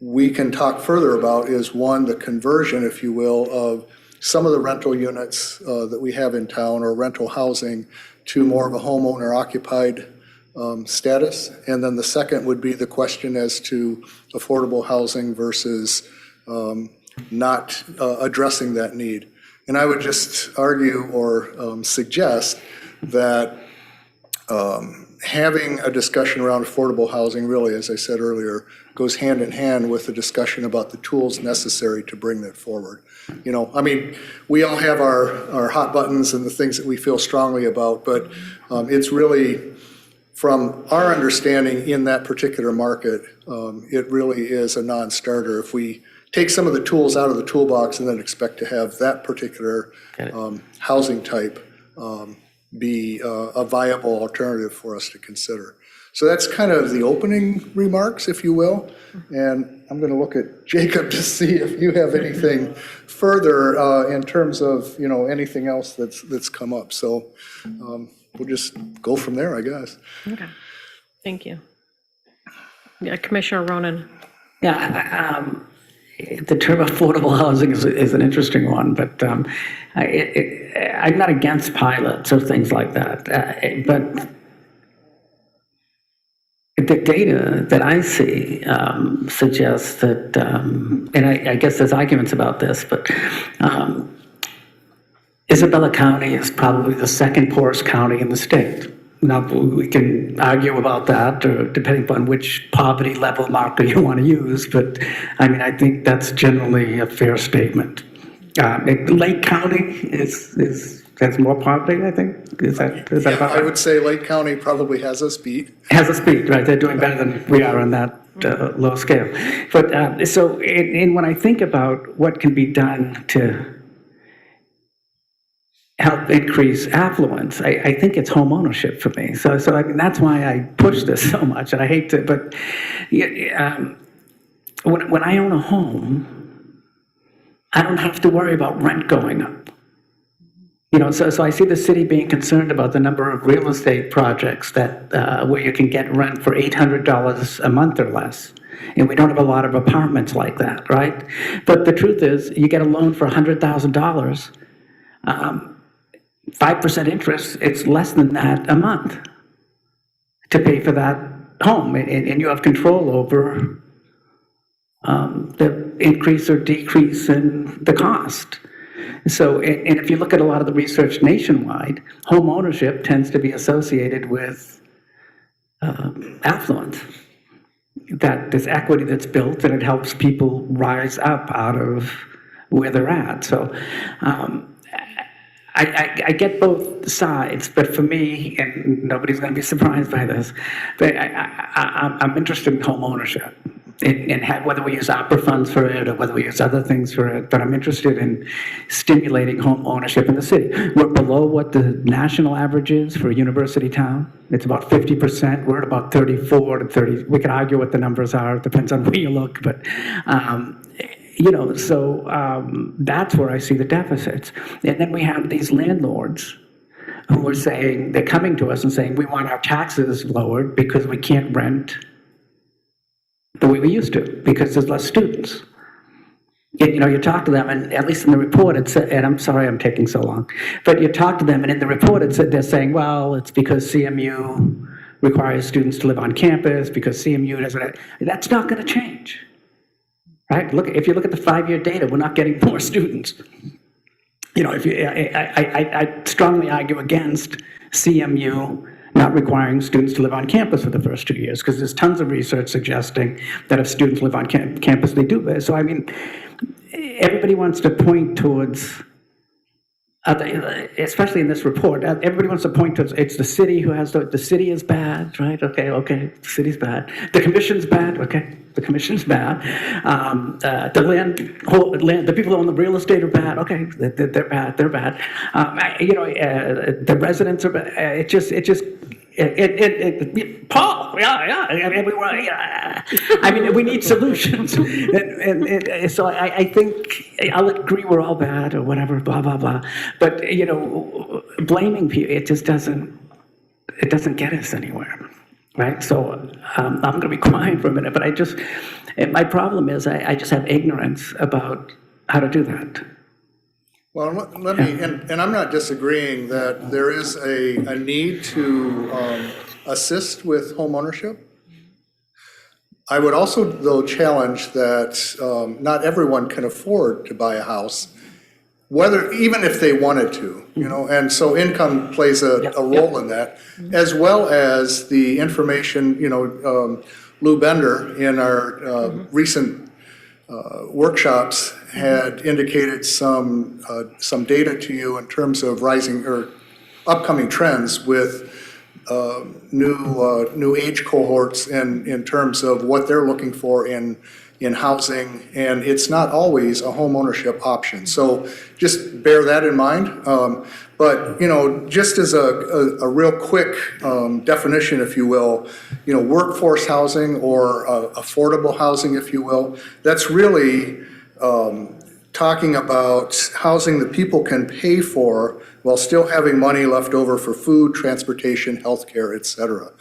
we can talk further about is, one, the conversion, if you will, of some of the rental units that we have in town or rental housing to more of a homeowner occupied status. And then the second would be the question as to affordable housing versus not addressing that need. And I would just argue or suggest that having a discussion around affordable housing really, as I said earlier, goes hand in hand with the discussion about the tools necessary to bring that forward. You know, I mean, we all have our hot buttons and the things that we feel strongly about, but it's really, from our understanding in that particular market, it really is a non-starter. If we take some of the tools out of the toolbox and then expect to have that particular housing type be a viable alternative for us to consider. So that's kind of the opening remarks, if you will. And I'm going to look at Jacob to see if you have anything further in terms of, you know, anything else that's come up. So we'll just go from there, I guess. Okay, thank you. Yeah, Commissioner Ronan. Yeah, the term affordable housing is an interesting one, but I'm not against pilots or things like that. But the data that I see suggests that, and I guess there's arguments about this, but Isabella County is probably the second poorest county in the state. Now, we can argue about that, or depending upon which poverty level marker you want to use, but I mean, I think that's generally a fair statement. Lake County has more poverty, I think. Is that about right? I would say Lake County probably has us beat. Has us beat, right? They're doing better than we are on that low scale. But so when I think about what can be done to help increase affluence, I think it's home ownership for me. So I mean, that's why I push this so much, and I hate to, but when I own a home, I don't have to worry about rent going up. You know, so I see the city being concerned about the number of real estate projects that where you can get rent for $800 a month or less. And we don't have a lot of apartments like that, right? But the truth is, you get a loan for $100,000, 5% interest, it's less than that a month to pay for that home. And you have control over the increase or decrease in the cost. So, and if you look at a lot of the research nationwide, home ownership tends to be associated with affluence. That there's equity that's built and it helps people rise up out of where they're at. So I get both sides, but for me, and nobody's going to be surprised by this, but I'm interested in home ownership. And whether we use opera funds for it or whether we use other things for it, but I'm interested in stimulating home ownership in the city. We're below what the national average is for a university town. It's about 50%. We're at about 34 to 30. We can argue what the numbers are. It depends on where you look, but you know, so that's where I see the deficits. And then we have these landlords who are saying, they're coming to us and saying, we want our taxes lowered because we can't rent the way we used to, because there's less students. You know, you talk to them, and at least in the report, it said, and I'm sorry I'm taking so long, but you talk to them, and in the report, it said they're saying, well, it's because CMU requires students to live on campus, because CMU doesn't. That's not going to change, right? Look, if you look at the 5-year data, we're not getting more students. You know, if you, I strongly argue against CMU not requiring students to live on campus for the first 2 years, because there's tons of research suggesting that if students live on campus, they do. So, I mean, everybody wants to point towards, especially in this report, everybody wants to point towards, it's the city who has the city is bad, right? Okay, the city's bad. The commission's bad, okay, the commission's bad. The people who own the real estate are bad, okay, they're bad. You know, the residents are bad. Paul, I mean, we need solutions. and so I think I'll agree we're all bad or whatever, blah, blah, blah. But, you know, blaming people, it doesn't get us anywhere, right? So I'm going to be quiet for a minute, but my problem is I just have ignorance about how to do that. Well, let me, and I'm not disagreeing that there is a need to assist with home ownership. I would also, though, challenge that not everyone can afford to buy a house, even if they wanted to, and so income plays a role in that, as well as the information, Lou Bender in our recent workshops had indicated some data to you in terms of rising or upcoming trends with new age cohorts in terms of what they're looking for in housing, and it's not always a home ownership option. So just bear that in mind. But just as a real quick definition, if you will, workforce housing or affordable housing, if you will, that's really talking about housing that people can pay for while still having money left over for food, transportation, healthcare, et cetera.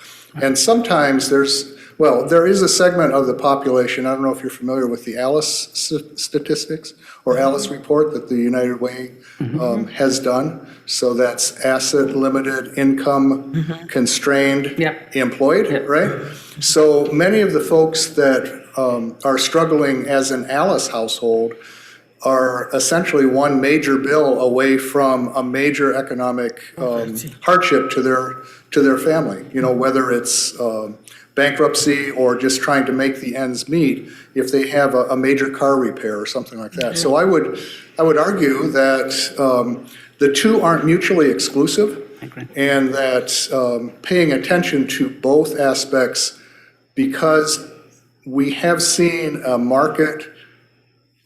And sometimes there is a segment of the population, I don't know if you're familiar with the ALICE statistics or ALICE report that the United Way has done. So that's asset limited, income constrained, employed, right? So many of the folks that are struggling as an ALICE household are essentially one major bill away from a major economic hardship to their family. Whether it's bankruptcy or just trying to make the ends meet if they have a major car repair or something like that. So I would argue that the two aren't mutually exclusive, and that paying attention to both aspects, because we have seen a market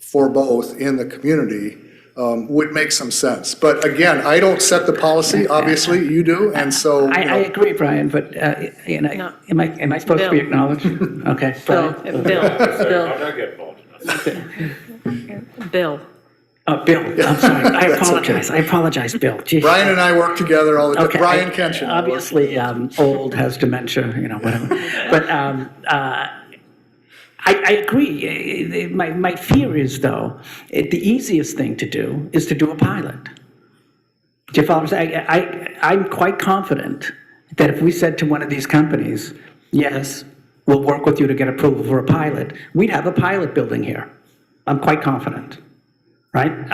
for both in the community, would make some sense. But again, I don't set the policy, obviously, you do, and so. I agree, Brian, but, am I supposed to be acknowledged? Okay. Brian? Bill. Bill, I'm sorry, I apologize, Bill. Jeez. Brian and I work together all the time. Okay, Brian Kenshin. Obviously, old, has dementia, whatever. But I agree. My fear is, though, the easiest thing to do is to do a pilot. Do you follow what I'm saying? I'm quite confident that if we said to one of these companies, yes, we'll work with you to get approval for a pilot, we'd have a pilot building here. I'm quite confident, right?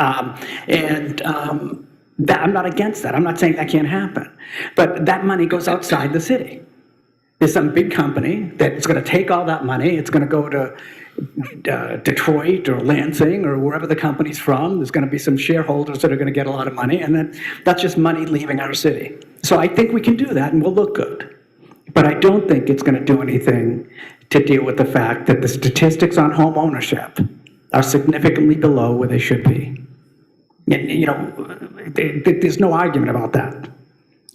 That, I'm not against that. I'm not saying that can't happen. But that money goes outside the city. There's some big company that's going to take all that money. It's going to go to Detroit or Lansing or wherever the company's from. There's going to be some shareholders that are going to get a lot of money, and that's just money leaving our city. So I think we can do that, and we'll look good. But I don't think it's going to do anything to deal with the fact that the statistics on home ownership are significantly below where they should be. There's no argument about that,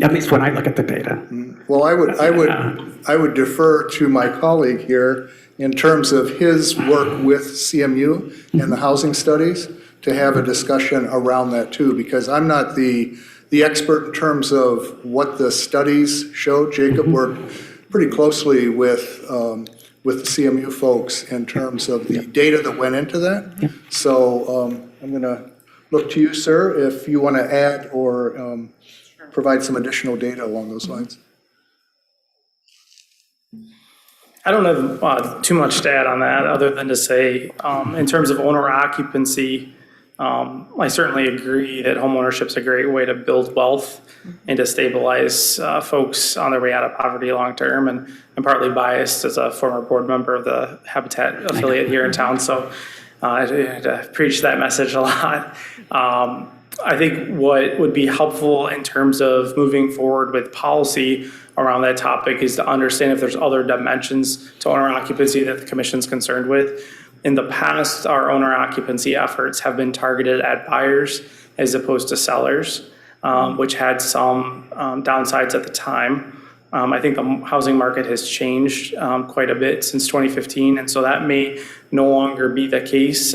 at least when I look at the data. Well, I would defer to my colleague here in terms of his work with CMU and the housing studies to have a discussion around that too, because I'm not the expert in terms of what the studies show. Jacob worked pretty closely with the CMU folks in terms of the data that went into that. So I'm going to look to you, sir, if you want to add or provide some additional data along those lines. I don't have too much to add on that, other than to say, in terms of owner occupancy, I certainly agree that homeownership is a great way to build wealth and to stabilize folks on their way out of poverty long term. And I'm partly biased as a former board member of the Habitat affiliate here in town, so I preach that message a lot. I think what would be helpful in terms of moving forward with policy around that topic is to understand if there's other dimensions to owner occupancy that the commission's concerned with. In the past, our owner occupancy efforts have been targeted at buyers as opposed to sellers, which had some downsides at the time. I think the housing market has changed quite a bit since 2015, and so that may no longer be the case.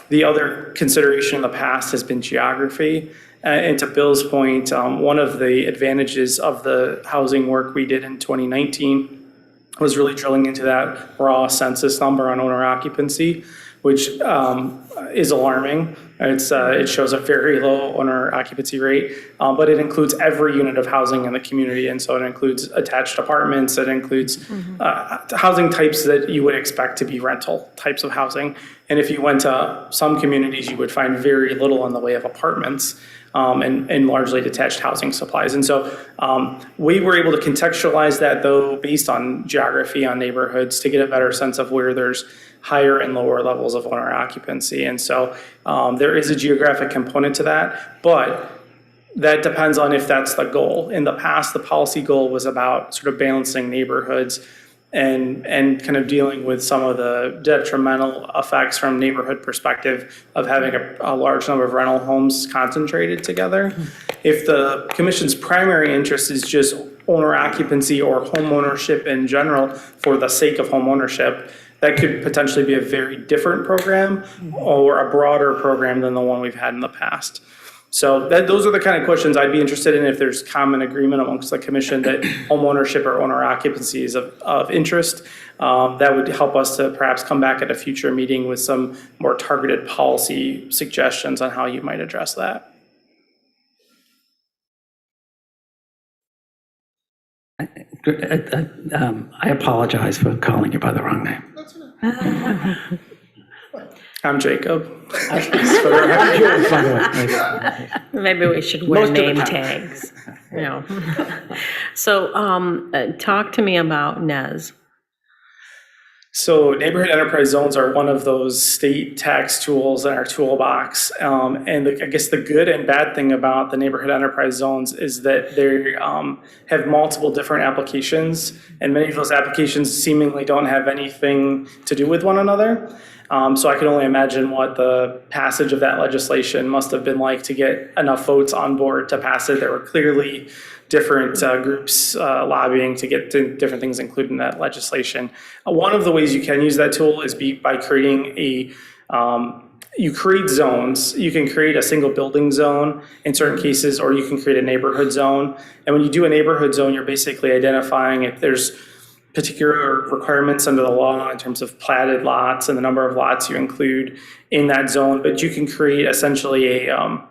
The other consideration in the past has been geography. And to Bill's point, one of the advantages of the housing work we did in 2019 was really drilling into that raw census number on owner occupancy. which is alarming. It shows a very low owner occupancy rate, but it includes every unit of housing in the community. And so it includes attached apartments, it includes housing types that you would expect to be rental types of housing. And if you went to some communities, you would find very little in the way of apartments. And largely detached housing supplies. And so we were able to contextualize that, though, based on geography, on neighborhoods, to get a better sense of where there's higher and lower levels of owner occupancy. And so there is a geographic component to that, but that depends on if that's the goal. In the past, the policy goal was about sort of balancing neighborhoods and kind of dealing with some of the detrimental effects from neighborhood perspective of having a large number of rental homes concentrated together. If the commission's primary interest is just owner occupancy or home ownership in general for the sake of home ownership, that could potentially be a very different program or a broader program than the one we've had in the past. So those are the kind of questions I'd be interested in if there's common agreement amongst the commission that home ownership or owner occupancy is of interest. That would help us to perhaps come back at a future meeting with some more targeted policy suggestions on how you might address that. I apologize for calling you by the wrong name. I'm Jacob. Maybe we should wear name tags. So talk to me about NES. So neighborhood enterprise zones are one of those state tax tools in our toolbox. And I guess the good and bad thing about the neighborhood enterprise zones is that they have multiple different applications, and many of those applications seemingly don't have anything to do with one another. So I can only imagine what the passage of that legislation must have been like to get enough votes on board to pass it. There were clearly different groups lobbying to get different things included in that legislation. One of the ways you can use that tool is by creating you create zones. You can create a single building zone in certain cases, or you can create a neighborhood zone. And when you do a neighborhood zone, you're basically identifying if there's particular requirements under the law in terms of platted lots and the number of lots you include in that zone. But you can create essentially a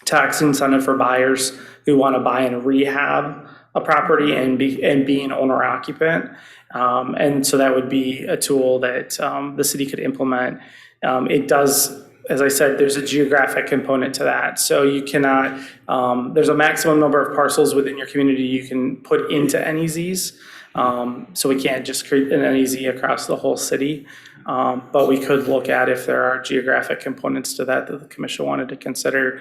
tax incentive for buyers who want to buy and rehab a property and be an owner occupant. And so that would be a tool that the city could implement. It does, as I said, there's a geographic component to that. So you cannot, there's a maximum number of parcels within your community you can put into NEZs. So we can't just create an NEZ across the whole city. But we could look at if there are geographic components to that the commission wanted to consider.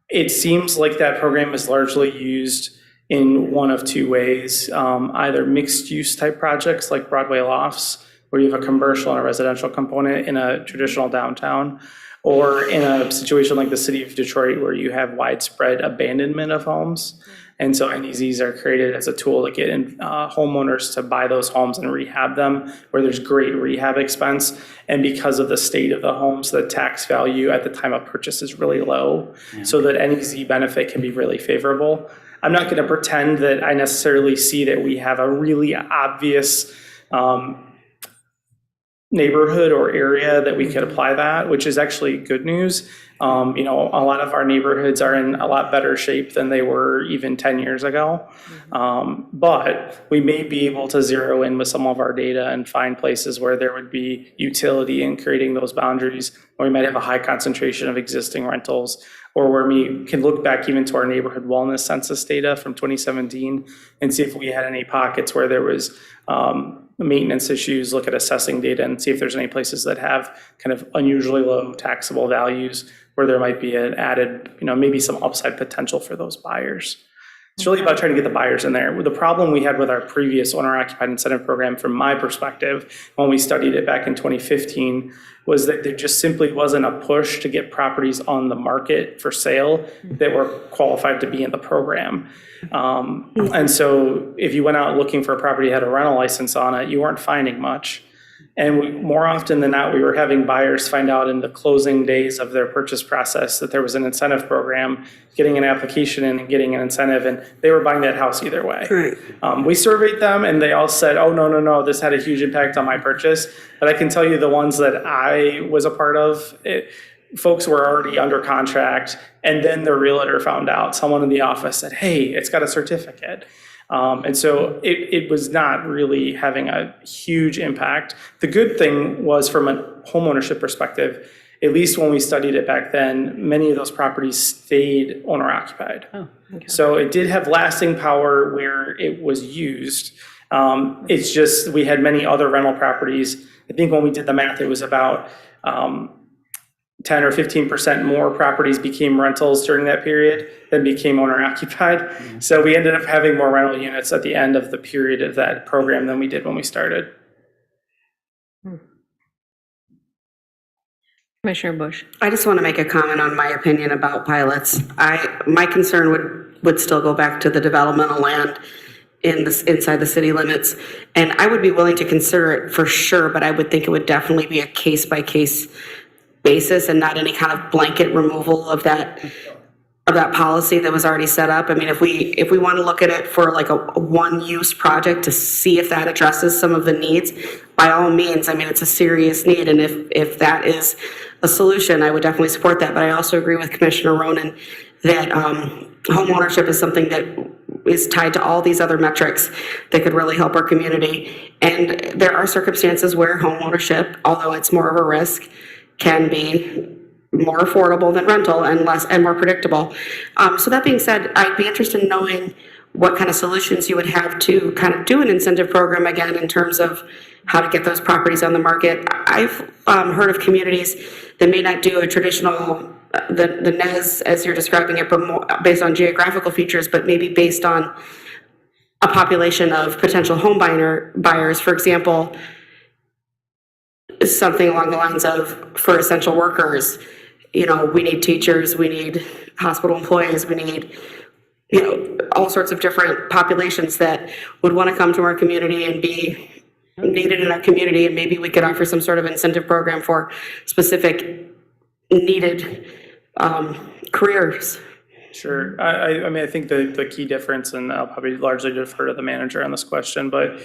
It seems like that program is largely used in one of two ways, either mixed use type projects like Broadway Lofts, where you have a commercial and a residential component in a traditional downtown, or in a situation like the city of Detroit where you have widespread abandonment of homes. And so NEZs are created as a tool to get homeowners to buy those homes and rehab them, where there's great rehab expense. And because of the state of the homes, the tax value at the time of purchase is really low, so that NEZ benefit can be really favorable. I'm not going to pretend that I necessarily see that we have a really obvious neighborhood or area that we could apply that, which is actually good news. A lot of our neighborhoods are in a lot better shape than they were even 10 years ago. But we may be able to zero in with some of our data and find places where there would be utility in creating those boundaries, or we might have a high concentration of existing rentals, or where we can look back even to our neighborhood wellness census data from 2017 and see if we had any pockets where there was maintenance issues, look at assessing data and see if there's any places that have kind of unusually low taxable values where there might be an added, maybe some upside potential for those buyers. It's really about trying to get the buyers in there. The problem we had with our previous owner-occupied incentive program, from my perspective, when we studied it back in 2015, was that there just simply wasn't a push to get properties on the market for sale that were qualified to be in the program. And so if you went out looking for a property that had a rental license on it, you weren't finding much. And more often than not, we were having buyers find out in the closing days of their purchase process that there was an incentive program, getting an application in and getting an incentive, and they were buying that house either way. Right. We surveyed them and they all said, oh, no, this had a huge impact on my purchase. But I can tell you the ones that I was a part of, folks were already under contract, and then the realtor found out. Someone in the office said, hey, it's got a certificate. And so it was not really having a huge impact. The good thing was, from a homeownership perspective, at least when we studied it back then, many of those properties stayed owner occupied. Oh, okay. So it did have lasting power where it was used. It's just, we had many other rental properties. I think when we did the math, it was about 10 or 15% more properties became rentals during that period than became owner occupied. So we ended up having more rental units at the end of the period of that program than we did when we started. Commissioner Bush. I just want to make a comment on my opinion about pilots. My concern would still go back to the developmental land inside the city limits. And I would be willing to consider it for sure, but I would think it would definitely be a case-by-case basis and not any kind of blanket removal of that policy that was already set up. I mean, if we want to look at it for like a one-use project to see if that addresses some of the needs, by all means, I mean, it's a serious need. And if that is a solution, I would definitely support that. But I also agree with Commissioner Ronan that home ownership is something that is tied to all these other metrics that could really help our community. And there are circumstances where home ownership, although it's more of a risk, can be more affordable than rental and more predictable. So that being said, I'd be interested in knowing what kind of solutions you would have to kind of do an incentive program again in terms of how to get those properties on the market. I've heard of communities that may not do a traditional, the NES as you're describing it, but more based on geographical features, but maybe based on a population of potential home buyers. For example, something along the lines of, for essential workers, we need teachers, we need hospital employees, we need, all sorts of different populations that would want to come to our community and be needed in our community. And maybe we could offer some sort of incentive program for specific needed careers. Sure. I mean, I think the key difference, and I'll probably largely defer to the manager on this question, but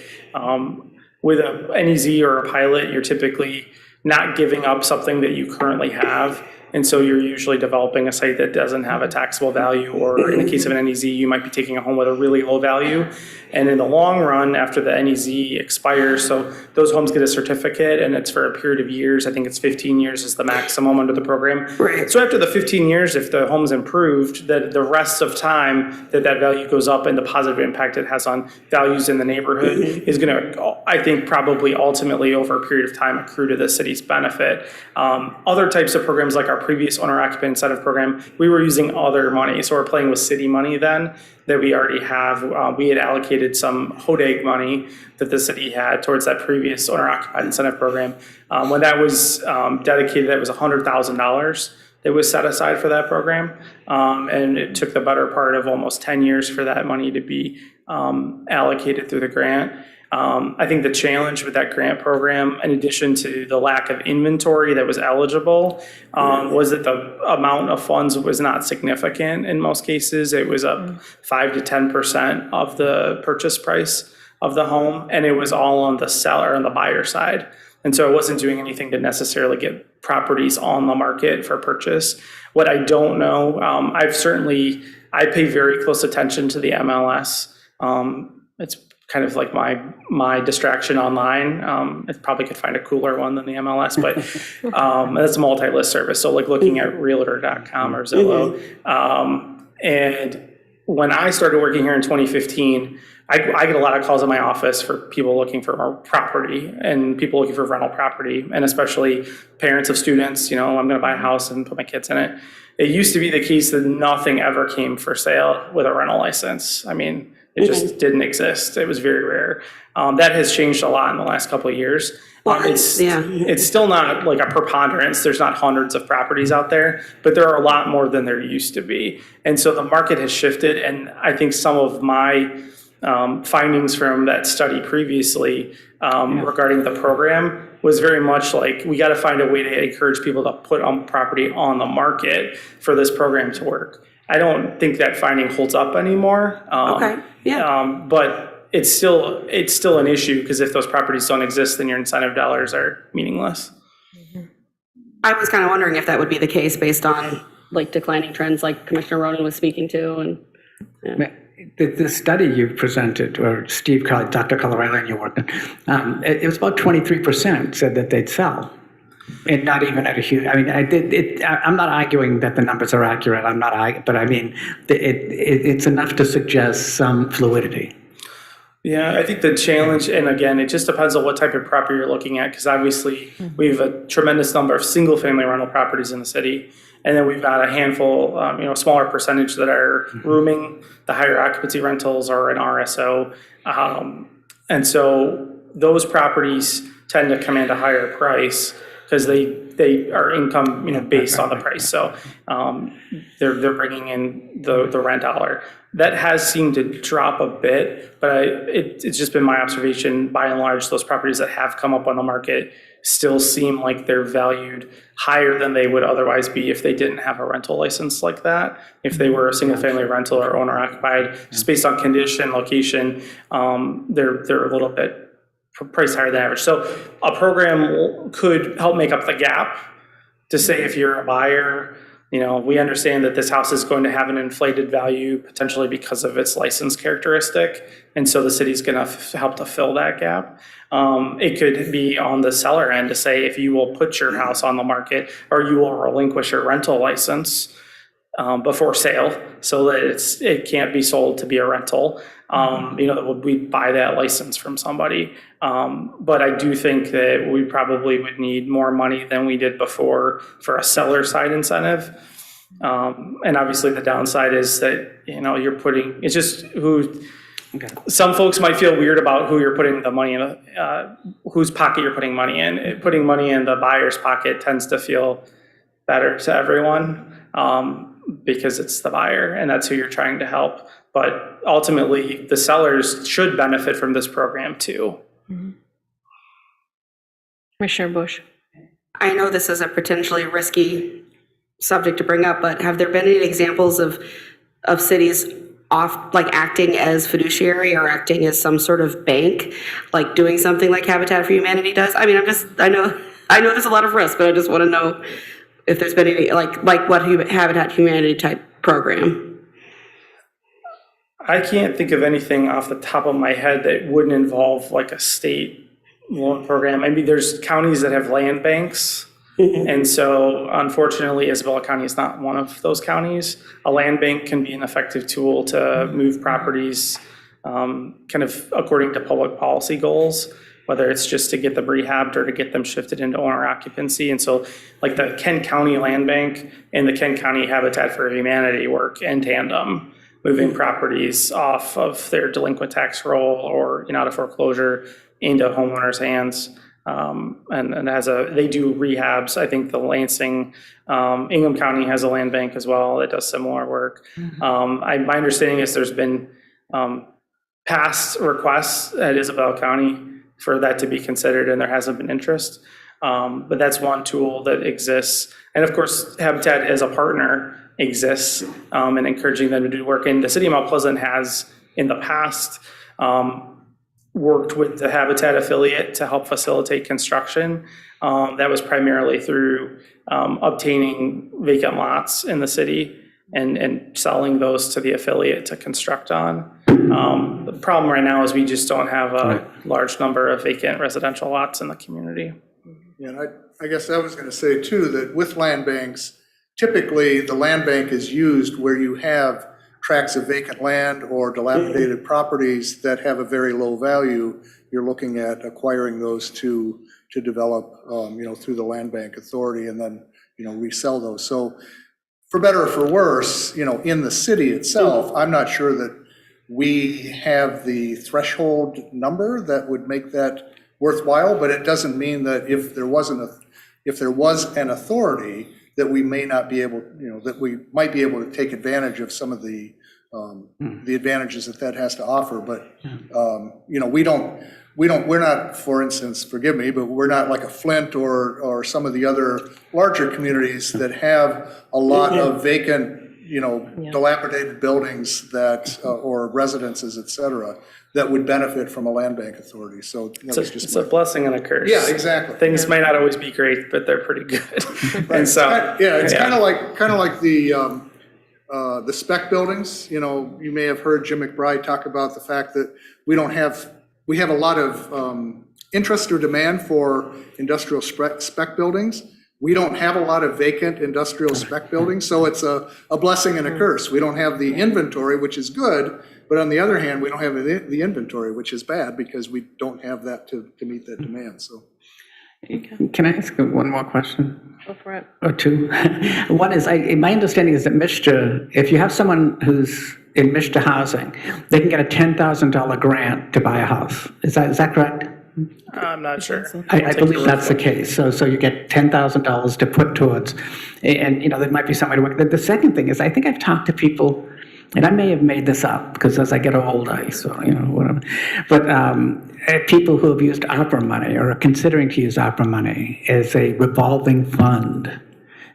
with a NEZ or a pilot, you're typically not giving up something that you currently have. And so you're usually developing a site that doesn't have a taxable value, or in the case of an NEZ, you might be taking a home with a really low value. And in the long run, after the NEZ expires, so those homes get a certificate and it's for a period of years. I think it's 15 years is the maximum under the program. Right. So after the 15 years, if the home's improved, the rest of time that value goes up and the positive impact it has on values in the neighborhood is going to, I think, probably ultimately over a period of time accrue to the city's benefit. Other types of programs like our previous owner-occupant incentive program, we were using other money. So we're playing with city money then that we already have. We had allocated some HODAG money that the city had towards that previous owner-occupied incentive program. When that was dedicated, that was $100,000 that was set aside for that program. And it took the better part of almost 10 years for that money to be allocated through the grant. I think the challenge with that grant program, in addition to the lack of inventory that was eligible, was that the amount of funds was not significant in most cases. It was up 5 to 10% of the purchase price of the home, and it was all on the seller and the buyer side. And so it wasn't doing anything to necessarily get properties on the market for purchase. What I don't know, I pay very close attention to the MLS. It's kind of like my distraction online. I probably could find a cooler one than the MLS, but that's a multi-list service. So like looking at realtor.com or Zillow. And when I started working here in 2015, I get a lot of calls in my office for people looking for more property and people looking for rental property, and especially parents of students, I'm going to buy a house and put my kids in it. It used to be the case that nothing ever came for sale with a rental license. I mean, it just didn't exist. It was very rare. That has changed a lot in the last couple of years. It's still not like a preponderance. There's not hundreds of properties out there, but there are a lot more than there used to be. And so the market has shifted. And I think some of my findings from that study previously regarding the program was very much like, we got to find a way to encourage people to put property on the market for this program to work. I don't think that finding holds up anymore. But it's still an issue, because if those properties don't exist, then your incentive dollars are meaningless. I was kind of wondering if that would be the case based on like declining trends like Commissioner Ronan was speaking to. And The study you presented, or Steve, Dr. Colorado, and you worked on, it was about 23% said that they'd sell. And not even at a huge, I mean, I'm not arguing that the numbers are accurate, but I mean, it's enough to suggest some fluidity. Yeah, I think the challenge, and again, it just depends on what type of property you're looking at, because obviously we have a tremendous number of single-family rental properties in the city, and then we've got a handful, smaller percentage that are rooming, the higher occupancy rentals or an RSO, and so those properties tend to command a higher price because they are income based on the price, so they're bringing in the rent dollar. That has seemed to drop a bit, but it's just been my observation, by and large, those properties that have come up on the market still seem like they're valued higher than they would otherwise be if they didn't have a rental license like that. If they were a single family rental or owner occupied, just based on condition, location, they're a little bit priced higher than average. So a program could help make up the gap to say, if you're a buyer, we understand that this house is going to have an inflated value potentially because of its license characteristic. And so the city's going to help to fill that gap. It could be on the seller end to say, if you will put your house on the market, or you will relinquish your rental license before sale, so that it can't be sold to be a rental, we buy that license from somebody. But I do think that we probably would need more money than we did before for a seller side incentive. And obviously the downside is that, you're putting, it's just some folks might feel weird about who you're putting the money in, whose pocket you're putting money in. Putting money in the buyer's pocket tends to feel better to everyone, because it's the buyer and that's who you're trying to help. But ultimately, the sellers should benefit from this program too. Mm-hmm. Commissioner Bush. I know this is a potentially risky subject to bring up, but have there been any examples of cities acting as fiduciary or acting as some sort of bank, like doing something like Habitat for Humanity does? I mean, I know there's a lot of risk, but I just want to know if there's been any, like what Habitat Humanity type program. I can't think of anything off the top of my head that wouldn't involve like a state loan program. I mean, there's counties that have land banks. And so unfortunately, Isabella County is not one of those counties. A land bank can be an effective tool to move properties kind of according to public policy goals, whether it's just to get them rehabbed or to get them shifted into owner occupancy. And so like the Kent County Land Bank and the Kent County Habitat for Humanity work in tandem, moving properties off of their delinquent tax roll or out of foreclosure into homeowners' hands. And they do rehabs. I think the Lansing, Ingham County has a land bank as well that does similar work. My understanding is there's been past requests at Isabella County for that to be considered, and there hasn't been interest. But that's one tool that exists. And of course, Habitat as a partner exists, and encouraging them to do work. And the city of Mount Pleasant has in the past worked with the Habitat affiliate to help facilitate construction. That was primarily through obtaining vacant lots in the city and selling those to the affiliate to construct on. The problem right now is we just don't have a large number of vacant residential lots in the community. Yeah, and I guess I was going to say too, that with land banks, typically the land bank is used where you have tracts of vacant land or dilapidated properties that have a very low value. You're looking at acquiring those to develop, through the land bank authority, and then, resell those. So for better or for worse, in the city itself, I'm not sure that we have the threshold number that would make that worthwhile, but it doesn't mean that if there was an authority that we may not be able, that we might be able to take advantage of some of the the advantages that that has to offer. But, you know, we're not, for instance, forgive me, but we're not like a Flint or some of the other larger communities that have a lot of vacant, you know, dilapidated buildings that, or residences, et cetera, that would benefit from a land bank authority. So that was just It's a blessing and a curse. Yeah, exactly. Things might not always be great, but they're pretty good. And so. Yeah, it's kind of like the spec buildings. You know, you may have heard Jim McBride talk about the fact that we have a lot of interest or demand for industrial spec buildings. We don't have a lot of vacant industrial spec buildings, so it's a blessing and a curse. We don't have the inventory, which is good, but on the other hand, we don't have the inventory, which is bad because we don't have that to meet that demand, so. Can I ask one more question? Go for it. Or two? One is, my understanding is that Mishta, if you have someone who's in Mishta housing, they can get a $10,000 grant to buy a house. Is that correct? I'm not sure. I believe that's the case. So you get $10,000 to put towards, and, you know, there might be some way to work. The second thing is, I think I've talked to people, and I may have made this up, because as I get older, you know, whatever. But people who have used ARPA money or are considering to use ARPA money as a revolving fund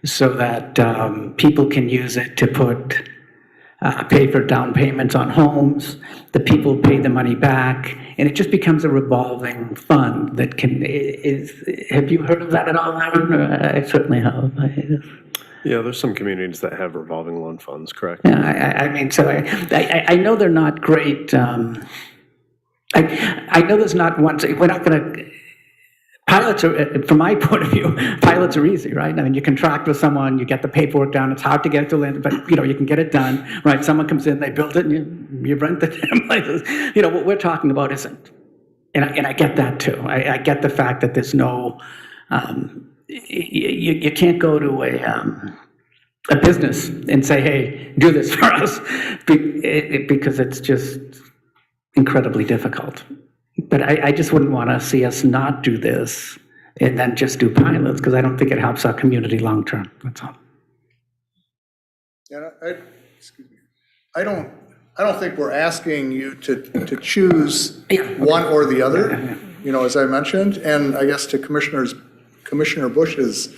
so that people can use it to pay for down payments on homes, the people pay the money back, and it just becomes a revolving fund that have you heard of that at all, Aaron? I certainly have. Yeah, there's some communities that have revolving loan funds, correct? Yeah, I mean, so I know they're not great. I know there's not one, we're not going to, pilots are, from my point of view, pilots are easy, right? I mean, you contract with someone, you get the paperwork done, it's hard to get it to land, but, you know, you can get it done, right? Someone comes in, they build it, and you rent the damn license. You know, what we're talking about isn't. And I get that too. I get the fact that there's no, you can't go to a business and say, hey, do this for us, because it's just incredibly difficult. But I just wouldn't want to see us not do this and then just do pilots, because I don't think it helps our community long-term, that's all. Yeah, excuse me. I don't think we're asking you to choose one or the other, you know, as I mentioned, and I guess to Commissioner Bush's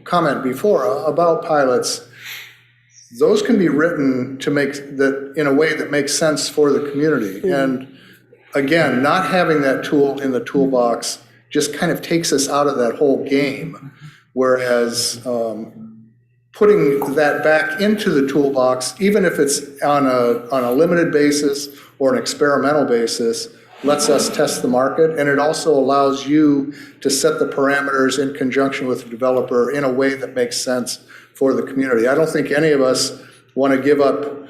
comment before about pilots, those can be written to make that in a way that makes sense for the community. And again, not having that tool in the toolbox just kind of takes us out of that whole game, whereas putting that back into the toolbox, even if it's on a limited basis or an experimental basis, lets us test the market, and it also allows you to set the parameters in conjunction with the developer in a way that makes sense for the community. I don't think any of us want to give up,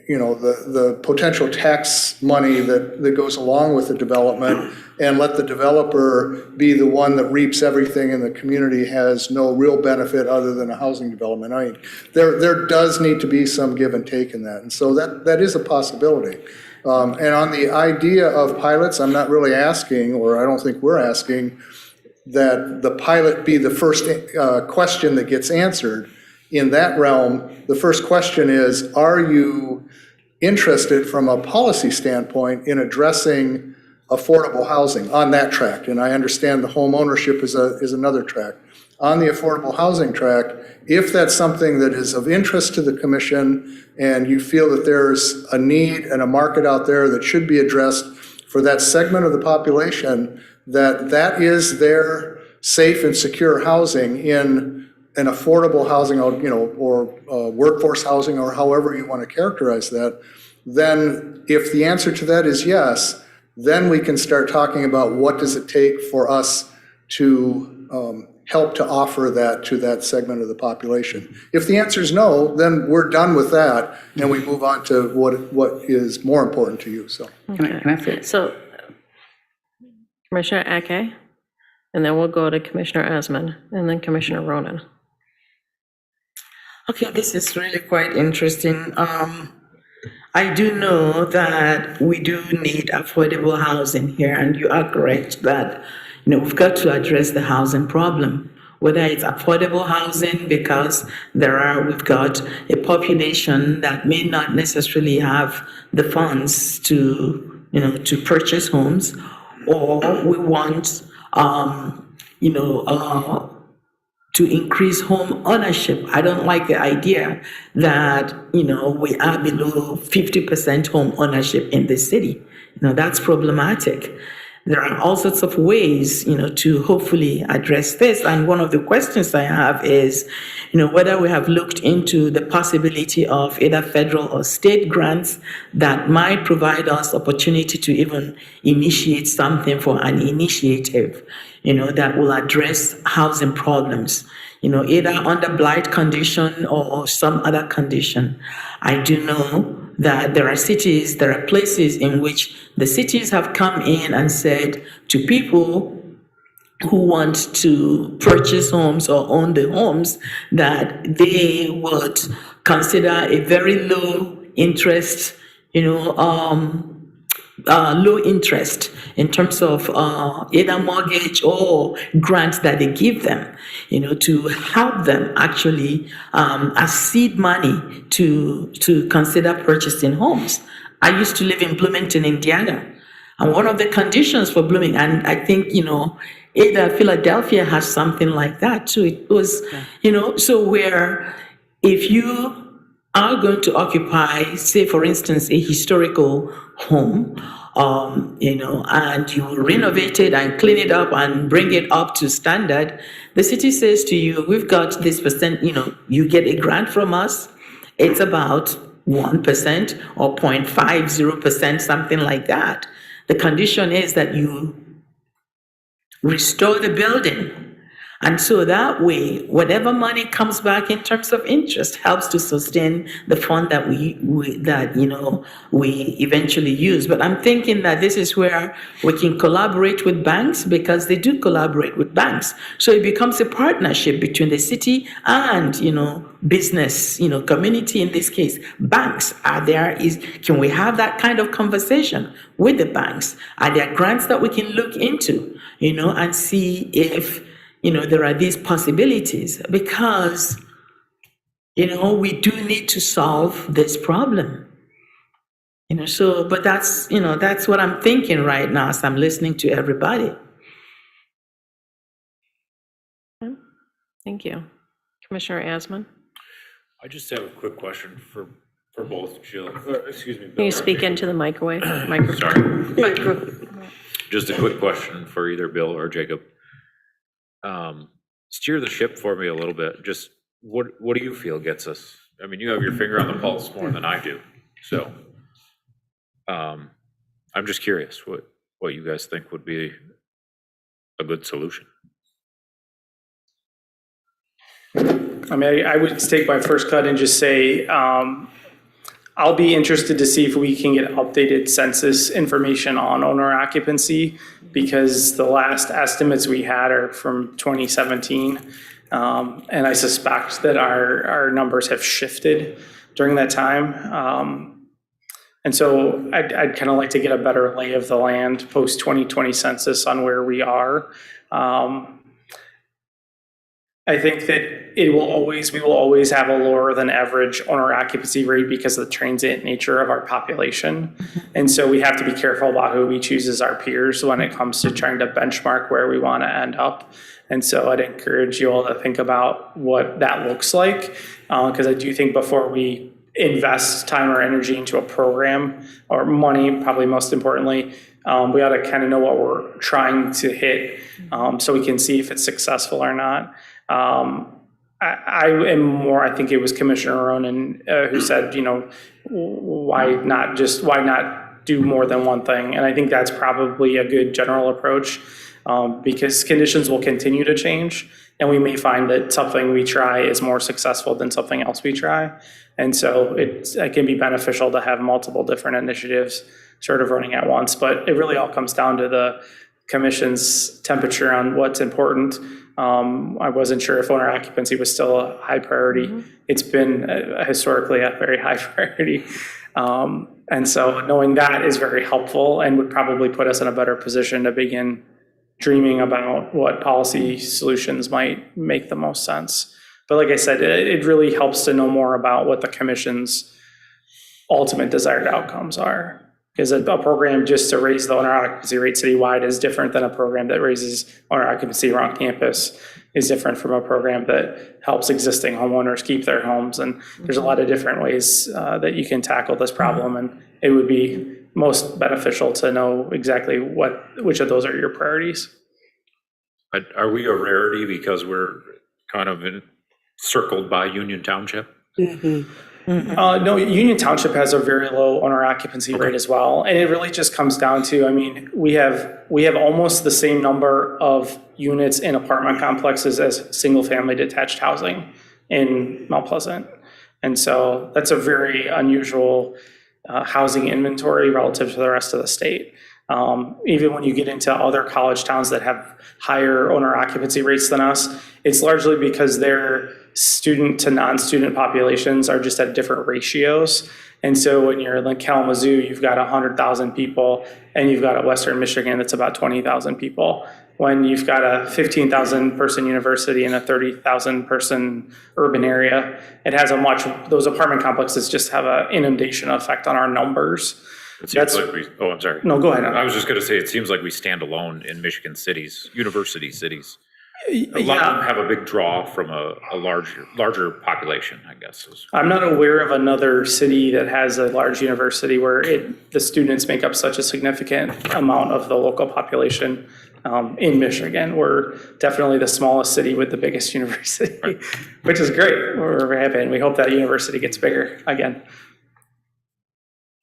you know, the potential tax money that goes along with the development and let the developer be the one that reaps everything and the community has no real benefit other than a housing development. I mean, there does need to be some give and take in that. And so that is a possibility. And on the idea of pilots, I'm not really asking, or I don't think we're asking, that the pilot be the first question that gets answered. In that realm, the first question is, are you interested from a policy standpoint in addressing affordable housing on that track? And I understand the home ownership is another track. On the affordable housing track, if that's something that is of interest to the commission and you feel that there's a need and a market out there that should be addressed for that segment of the population, that is their safe and secure housing in an affordable housing, you know, or workforce housing, or however you want to characterize that, then if the answer to that is yes, then we can start talking about what does it take for us to help to offer that to that segment of the population. If the answer is no, then we're done with that, and we move on to what is more important to you. So, Can I say? So, Commissioner Ake, and then we'll go to Commissioner Asman, and then Commissioner Ronan. Okay, this is really quite interesting. I do know that we do need affordable housing here, and you are correct that, you know, we've got to address the housing problem. whether it's affordable housing, because we've got a population that may not necessarily have the funds to, to purchase homes, or we want, to increase home ownership. I don't like the idea that, we are below 50% home ownership in the city. That's problematic. There are all sorts of ways, to hopefully address this. And one of the questions I have is, whether we have looked into the possibility of either federal or state grants that might provide us opportunity to even initiate something for an initiative, that will address housing problems, either under blight condition or some other condition. I do know that there are places in which the cities have come in and said to people who want to purchase homes or own the homes that they would consider a very low interest, low interest in terms of either mortgage or grants that they give them, to help them actually as seed money to consider purchasing homes. I used to live in Bloomington, Indiana, and one of the conditions for Bloomington, and I think, either Philadelphia has something like that too. It was, so where if you are going to occupy, say, for instance, a historical home, and you renovate it and clean it up and bring it up to standard, the city says to you, we've got this percent, you get a grant from us. It's about 1% or 0.50%, something like that. The condition is that you restore the building. And so that way, whatever money comes back in terms of interest helps to sustain the fund that we eventually use. But I'm thinking that this is where we can collaborate with banks, because they do collaborate with banks. So it becomes a partnership between the city and, business, community in this case. Banks are there. Can we have that kind of conversation with the banks? Are there grants that we can look into, and see if there are these possibilities, because, we do need to solve this problem. But that's what I'm thinking right now as I'm listening to everybody. Thank you. Commissioner Asman? I just have a quick question for both Jill, excuse me, Bill. Can you speak into the microwave? Sorry. Just a quick question for either Bill or Jacob. Steer the ship for me a little bit. Just what do you feel gets us? I mean, you have your finger on the pulse more than I do. So I'm just curious what you guys think would be a good solution. I mean, I would take my first cut and just say, I'll be interested to see if we can get updated census information on owner occupancy, because the last estimates we had are from 2017. And I suspect that our numbers have shifted during that time. And so I'd kind of like to get a better lay of the land post 2020 census on where we are. I think that we will always have a lower than average owner occupancy rate because of the transient nature of our population. And so we have to be careful about who we choose as our peers when it comes to trying to benchmark where we want to end up. And so I'd encourage you all to think about what that looks like, because I do think before we invest time or energy into a program, or money, probably most importantly, we ought to kind of know what we're trying to hit, so we can see if it's successful or not. I am more, I think it was Commissioner Ronan who said, why not do more than one thing? And I think that's probably a good general approach, because conditions will continue to change, and we may find that something we try is more successful than something else we try. And so it can be beneficial to have multiple different initiatives sort of running at once. But it really all comes down to the Commission's temperature on what's important. I wasn't sure if owner occupancy was still a high priority. Mm-hmm. It's been historically a very high priority. And so knowing that is very helpful and would probably put us in a better position to begin dreaming about what policy solutions might make the most sense. But like I said, it really helps to know more about what the commission's ultimate desired outcomes are. Because a program just to raise the owner occupancy rate citywide is different than a program that raises owner occupancy around campus, is different from a program that helps existing homeowners keep their homes. And there's a lot of different ways that you can tackle this problem. And it would be most beneficial to know exactly which of those are your priorities. Are we a rarity because we're kind of circled by Union Township? No, Union Township has a very low owner occupancy rate as well. And it really just comes down to, I mean, we have almost the same number of units in apartment complexes as single family detached housing in Mount Pleasant. And so that's a very unusual housing inventory relative to the rest of the state. Even when you get into other college towns that have higher owner occupancy rates than us, it's largely because their student to non-student populations are just at different ratios. And so when you're in Kalamazoo, you've got 100,000 people, and you've got a Western Michigan that's about 20,000 people. When you've got a 15,000 person university in a 30,000 person urban area, those apartment complexes just have an inundation effect on our numbers. It seems like I'm sorry. No, go ahead. I was just going to say, it seems like we stand alone in Michigan cities, university cities. A lot of them have a big draw from a larger population, I guess. I'm not aware of another city that has a large university where the students make up such a significant amount of the local population. In Michigan, we're definitely the smallest city with the biggest university, which is great. We're very happy, and we hope that university gets bigger again.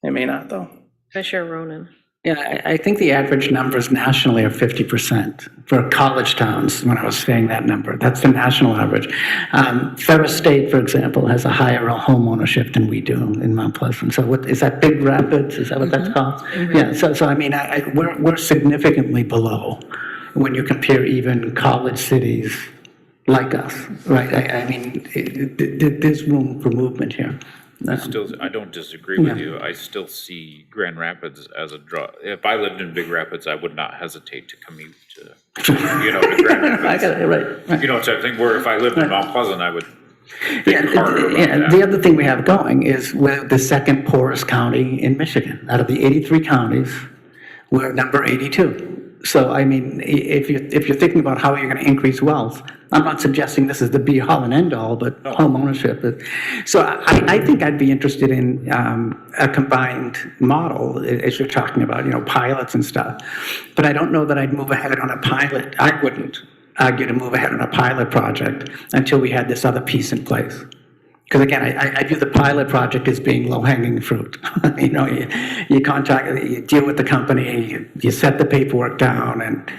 It may not, though. Commissioner Ronan. Yeah, I think the average numbers nationally are 50% for college towns, when I was saying that number. That's the national average. Ferris State, for example, has a higher home ownership than we do in Mount Pleasant. So is that Big Rapids? Is that what that's called? Yeah, so I mean, we're significantly below when you compare even college cities like us, right? I mean, there's room for movement here. I don't disagree with you. I still see Grand Rapids as a draw. If I lived in Big Rapids, I would not hesitate to commute to Grand Rapids. I got it, right. You know, so I think where if I lived in Mount Pleasant, I would Yeah, the other thing we have going is we're the second poorest county in Michigan. Out of the 83 counties, we're number 82. So, I mean, if you're thinking about how you're going to increase wealth, I'm not suggesting this is the be-all and end-all, but home ownership is. So I think I'd be interested in a combined model, as you're talking about, pilots and stuff. But I don't know that I'd move ahead on a pilot. I wouldn't argue to move ahead on a pilot project until we had this other piece in place. Because again, I view the pilot project as being low-hanging fruit. You contact, you deal with the company, you set the paperwork down, and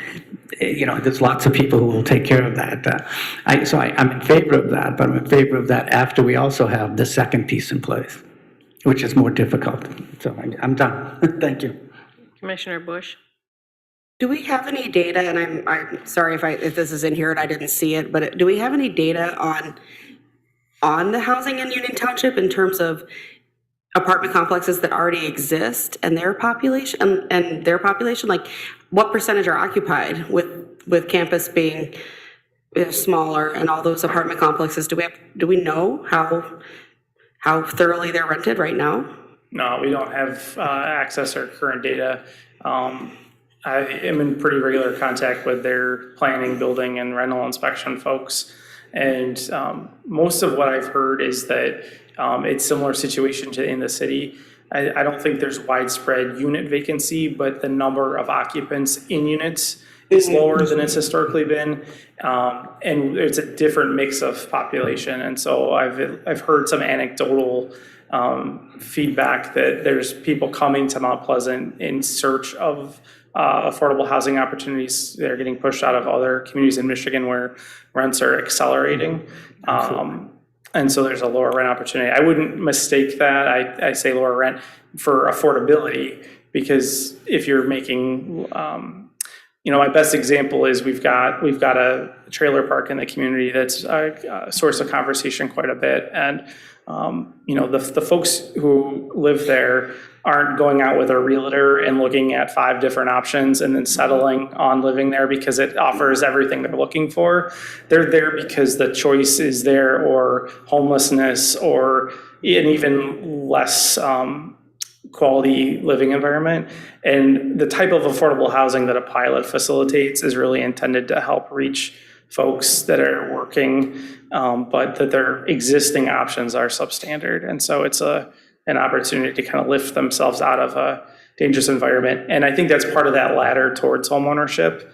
there's lots of people who will take care of that. I'm in favor of that, but I'm in favor of that after we also have the second piece in place, which is more difficult. So I'm done. Thank you. Commissioner Bush. Do we have any data, and I'm sorry if this is in here and I didn't see it, but do we have any data on the housing in Union Township in terms of apartment complexes that already exist and their population, like what percentage are occupied with campus being smaller and all those apartment complexes? Do we know how thoroughly they're rented right now? No, we don't have access or current data. I am in pretty regular contact with their planning, building, and rental inspection folks. And most of what I've heard is that it's a similar situation to in the city. I don't think there's widespread unit vacancy, but the number of occupants in units is lower than it's historically been. And it's a different mix of population. And so I've heard some anecdotal feedback that there's people coming to Mount Pleasant in search of affordable housing opportunities that are getting pushed out of other communities in Michigan where rents are accelerating. And so there's a lower rent opportunity. I wouldn't mistake that. I say lower rent for affordability, because if you're making, my best example is we've got a trailer park in the community that's a source of conversation quite a bit. And, the folks who live there aren't going out with a realtor and looking at 5 different options and then settling on living there because it offers everything they're looking for. They're there because the choice is there, or homelessness, or an even less quality living environment. And the type of affordable housing that a pilot facilitates is really intended to help reach folks that are working, but that their existing options are substandard. And so it's an opportunity to kind of lift themselves out of a dangerous environment. And I think that's part of that ladder towards homeownership.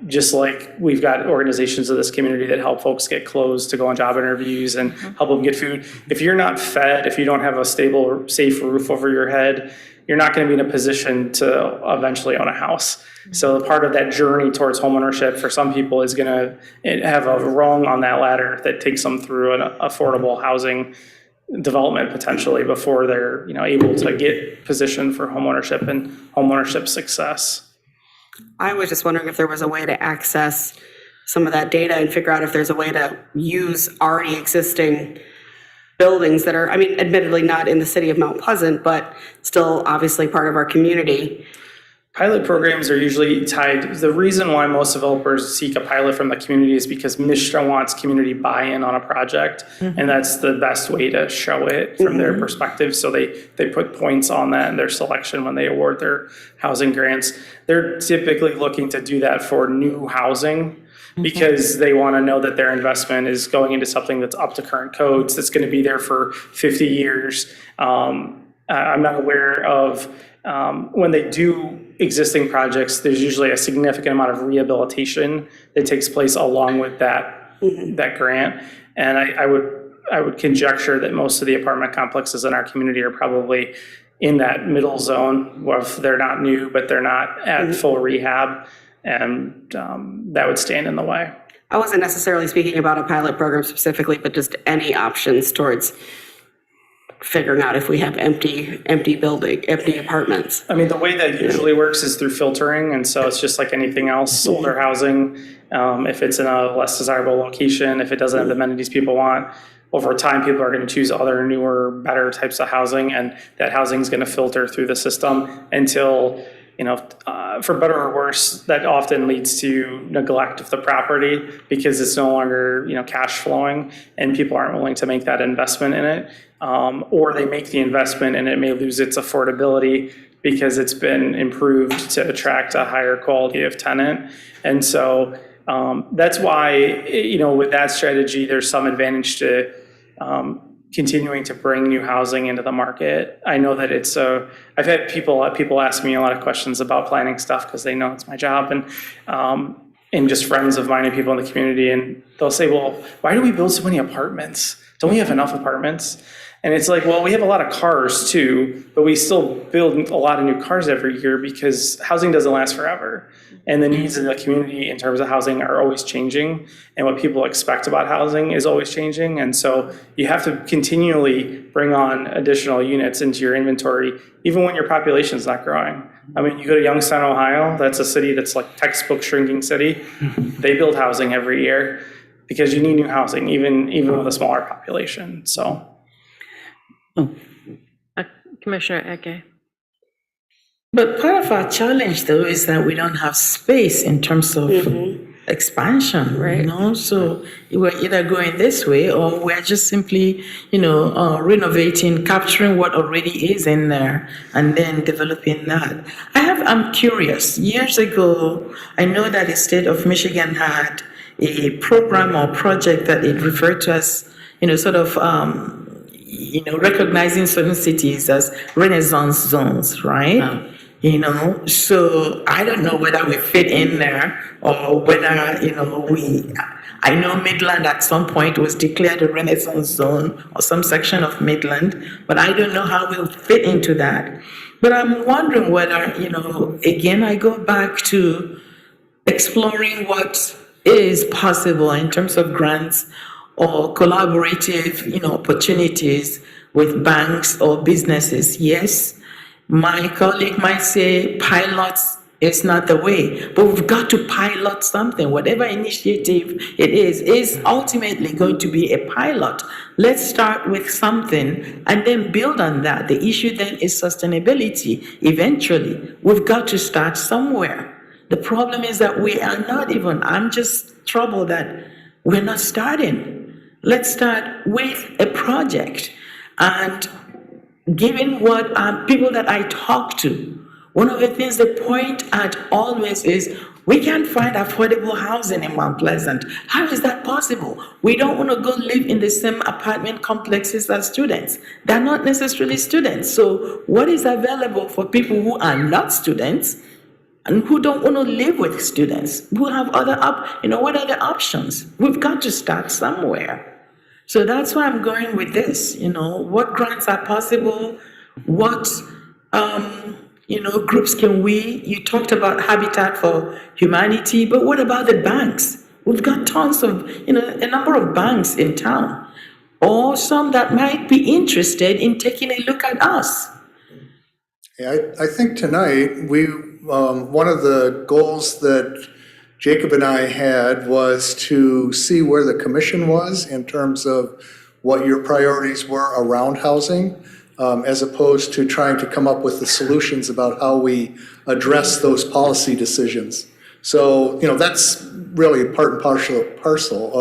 Just like we've got organizations of this community that help folks get clothes to go on job interviews and help them get food. If you're not fed, if you don't have a stable, safe roof over your head, you're not going to be in a position to eventually own a house. So part of that journey towards homeownership for some people is going to have a rung on that ladder that takes them through an affordable housing development potentially before they're able to get positioned for homeownership and homeownership success. I was just wondering if there was a way to access some of that data and figure out if there's a way to use already existing buildings that are, I mean, admittedly not in the city of Mount Pleasant, but still obviously part of our community. Pilot programs are usually tied. The reason why most developers seek a pilot from the community is because Mishra wants community buy-in on a project, and that's the best way to show it from their perspective. So they put points on that in their selection when they award their housing grants. They're typically looking to do that for new housing because they want to know that their investment is going into something that's up to current codes, that's going to be there for 50 years. I'm not aware of when they do existing projects, there's usually a significant amount of rehabilitation that takes place along with that grant. And I would conjecture that most of the apartment complexes in our community are probably in that middle zone, where they're not new, but they're not at full rehab, and that would stand in the way. I wasn't necessarily speaking about a pilot program specifically, but just any options towards figuring out if we have empty apartments. I mean, the way that usually works is through filtering, and so it's just like anything else, older housing, if it's in a less desirable location, if it doesn't have the amenities people want, over time, people are going to choose other newer, better types of housing, and that housing is going to filter through the system until, for better or worse, that often leads to neglect of the property because it's no longer, cash flowing, and people aren't willing to make that investment in it. Or they make the investment and it may lose its affordability because it's been improved to attract a higher quality of tenant. And so that's why, with that strategy, there's some advantage to continuing to bring new housing into the market. I know that I've had people ask me a lot of questions about planning stuff because they know it's my job, and just friends of mine and people in the community, and they'll say, well, why do we build so many apartments? Don't we have enough apartments? And it's like, well, we have a lot of cars too, but we still build a lot of new cars every year because housing doesn't last forever. And the needs of the community in terms of housing are always changing. And what people expect about housing is always changing. And so you have to continually bring on additional units into your inventory, even when your population is not growing. I mean, you go to Youngstown, Ohio, that's a city that's like textbook shrinking city. They build housing every year because you need new housing, even with a smaller population, so. Commissioner Eke. But part of our challenge, though, is that we don't have space in terms of expansion, right? So we're either going this way or we're just simply, renovating, capturing what already is in there and then developing that. I'm curious. Years ago, I know that the state of Michigan had a program or project that it referred to as, recognizing certain cities as Renaissance zones, right? So I don't know whether we fit in there or whether, I know Midland at some point was declared a Renaissance zone or some section of Midland, but I don't know how we'll fit into that. But I'm wondering whether, again, I go back to exploring what is possible in terms of grants or collaborative, opportunities with banks or businesses. Yes, my colleague might say pilots It's not the way. But we've got to pilot something. Whatever initiative it is ultimately going to be a pilot. Let's start with something and then build on that. The issue then is sustainability. Eventually, we've got to start somewhere. The problem is that we are not even, I'm just troubled that we're not starting. Let's start with a project. And given what people that I talk to, one of the things they point at always is, we can't find affordable housing in Mount Pleasant. How is that possible? We don't want to go live in the same apartment complexes as students. They're not necessarily students. So what is available for people who are not students and who don't want to live with students, who have other what are the options? We've got to start somewhere. So that's why I'm going with this, what grants are possible, what, groups can you talked about Habitat for Humanity, but what about the banks? We've got tons of, a number of banks in town, or some that might be interested in taking a look at us. Yeah, I think tonight, one of the goals that Jacob and I had was to see where the commission was in terms of what your priorities were around housing, as opposed to trying to come up with the solutions about how we address those policy decisions. So, that's really part and parcel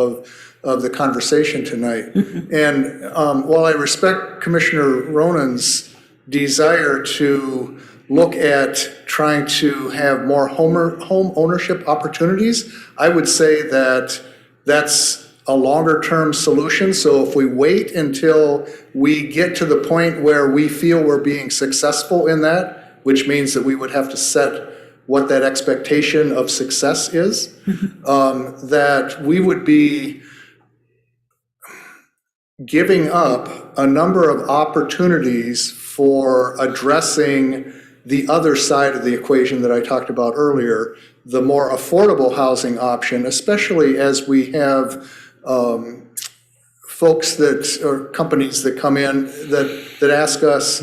of the conversation tonight. And while I respect Commissioner Ronan's desire to look at trying to have more home ownership opportunities, I would say that that's a longer-term solution. So if we wait until we get to the point where we feel we're being successful in that, which means that we would have to set what that expectation of success is, that we would be giving up a number of opportunities for addressing the other side of the equation that I talked about earlier, the more affordable housing option, especially as we have folks or companies that come in that ask us,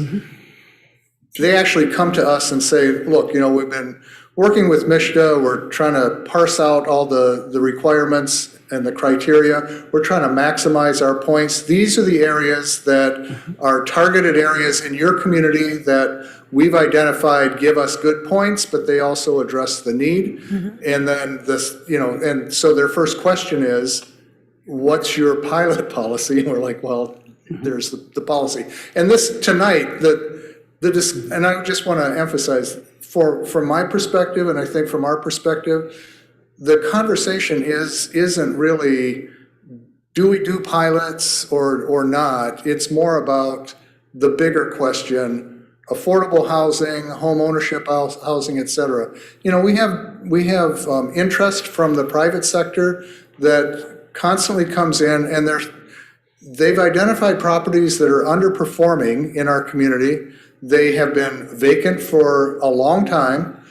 they actually come to us and say, look, we've been working with MSHDA, we're trying to parse out all the requirements and the criteria. We're trying to maximize our points. These are the areas that are targeted areas in your community that we've identified give us good points, but they also address the need. And then and so their first question is, what's your pilot policy? And we're like, well, there's the policy. And this tonight, and I just want to emphasize, from my perspective, and I think from our perspective, the conversation isn't really, do we do pilots or not? It's more about the bigger question, affordable housing, home ownership housing, et cetera. We have interest from the private sector that constantly comes in, and they've identified properties that are underperforming in our community. They have been vacant for a long time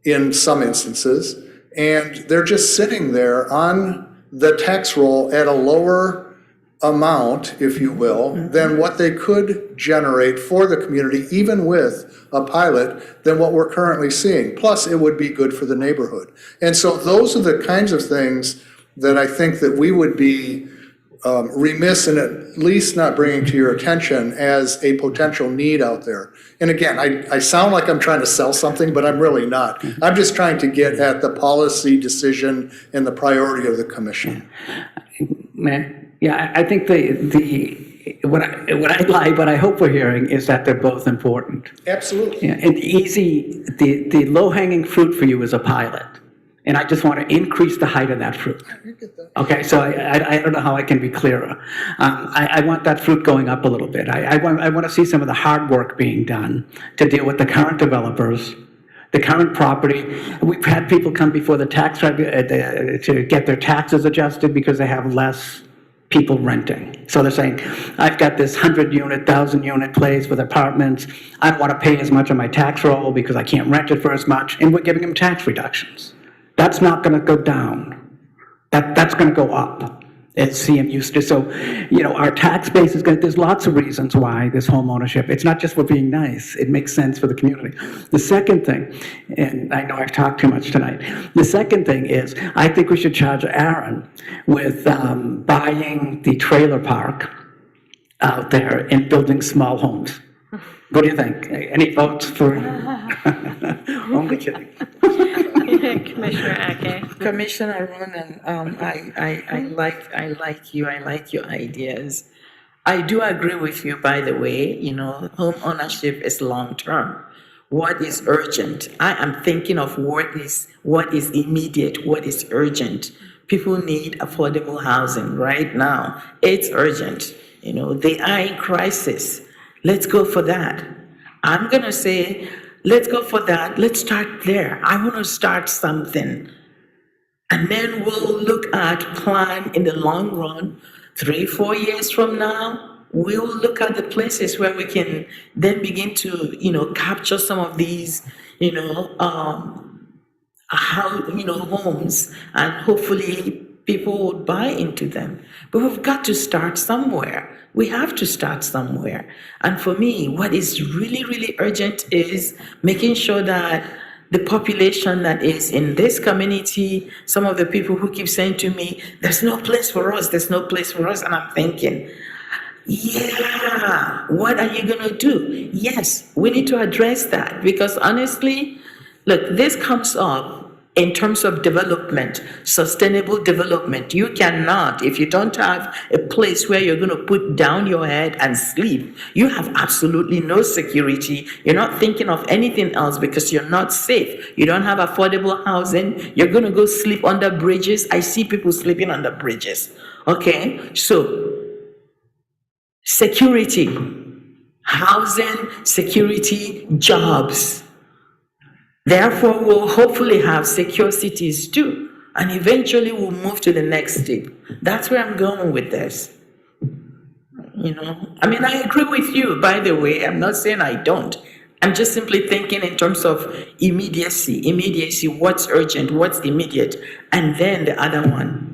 in some instances, and they're just sitting there on the tax roll at a lower amount, if you will, than what they could generate for the community, even with a pilot, than what we're currently seeing. Plus, it would be good for the neighborhood. And so those are the kinds of things that I think that we would be remiss in at least not bringing to your attention as a potential need out there. And again, I sound like I'm trying to sell something, but I'm really not. I'm just trying to get at the policy decision and the priority of the commission. Yeah, I think what I hope we're hearing is that they're both important. Absolutely. Yeah, and the low-hanging fruit for you is a pilot. And I just want to increase the height of that fruit. Okay, so I don't know how I can be clearer. I want that fruit going up a little bit. I want to see some of the hard work being done to deal with the current developers, the current property. We've had people come before the tax to get their taxes adjusted because they have less people renting. So they're saying, I've got this 100-unit, 1,000-unit place with apartments. I don't want to pay as much on my tax roll because I can't rent it for as much, and we're giving them tax reductions. That's not going to go down. That's going to go up. as CM used to. So, you know, our tax base is good. There's lots of reasons why this home ownership, it's not just for being nice. It makes sense for the community. The second thing, and I know I've talked too much tonight. The second thing is, I think we should charge Aaron with buying the trailer park out there and building small homes. What do you think? Any votes for? Only kidding. Commissioner Ake. Commissioner Ronan, I like your ideas. I do agree with you, by the way, you know, home ownership is long-term. What is urgent? I am thinking of what is immediate, what is urgent. People need affordable housing right now. It's urgent. You know, they are in crisis. Let's go for that. I'm going to say, let's go for that. Let's start there. I want to start something. And then we'll look at plan in the long run, 3-4 years from now. We'll look at the places where we can then begin to, you know, capture some of these, you know, homes, and hopefully people would buy into them. But we've got to start somewhere. We have to start somewhere. And for me, what is really, really urgent is making sure that the population that is in this community, some of the people who keep saying to me, there's no place for us, there's no place for us. And I'm thinking, yeah, what are you going to do? Yes, we need to address that, because honestly, look, this comes up in terms of development, sustainable development. You cannot, if you don't have a place where you're going to put down your head and sleep, you have absolutely no security. You're not thinking of anything else because you're not safe. You don't have affordable housing. You're going to go sleep under bridges. I see people sleeping under bridges. Okay, so security, housing, security, jobs. Therefore, we'll hopefully have secure cities too, and eventually we'll move to the next step. That's where I'm going with this. You know, I mean, I agree with you, by the way. I'm not saying I don't. I'm just simply thinking in terms of immediacy, what's urgent, what's immediate, and then the other one.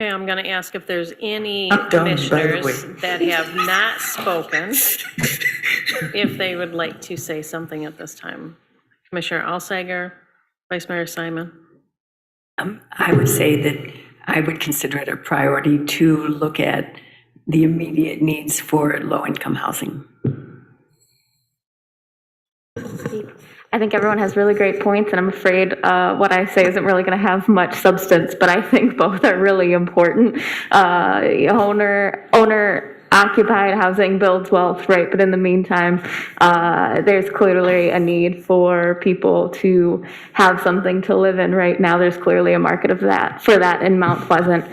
Okay, I'm going to ask if there's any I'm done, by the commissioners way. that have not spoken, if they would like to say something at this time. Commissioner Alsager, Vice Mayor Simon. I would say that I would consider it a priority to look at the immediate needs for low-income housing. I think everyone has really great points, and I'm afraid what I say isn't really going to have much substance, but I think both are really important. Owner-occupied housing builds wealth, right? But in the meantime, there's clearly a need for people to have something to live in right now. There's clearly a market for that in Mount Pleasant.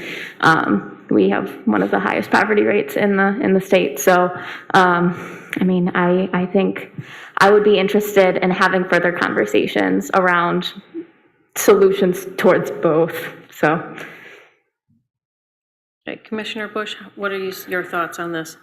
We have one of the highest poverty rates in the state. So, I mean, I think I would be interested in having further conversations around solutions towards both. So, Okay, Commissioner Bush, what are your thoughts on this?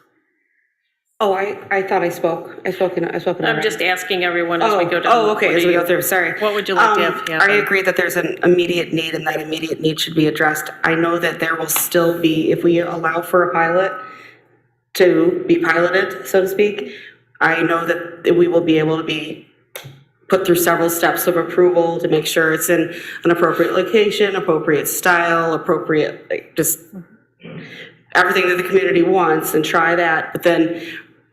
Oh, I thought I spoke. I spoke. I'm just asking everyone as we go down. Oh, okay, as we go through, sorry. What would you like to have happen? I agree that there's an immediate need, and that immediate need should be addressed. I know that there will still be, if we allow for a pilot to be piloted, so to speak, I know that we will be able to be put through several steps of approval to make sure it's in an appropriate location, appropriate style, appropriate, just everything that the community wants, and try that, but then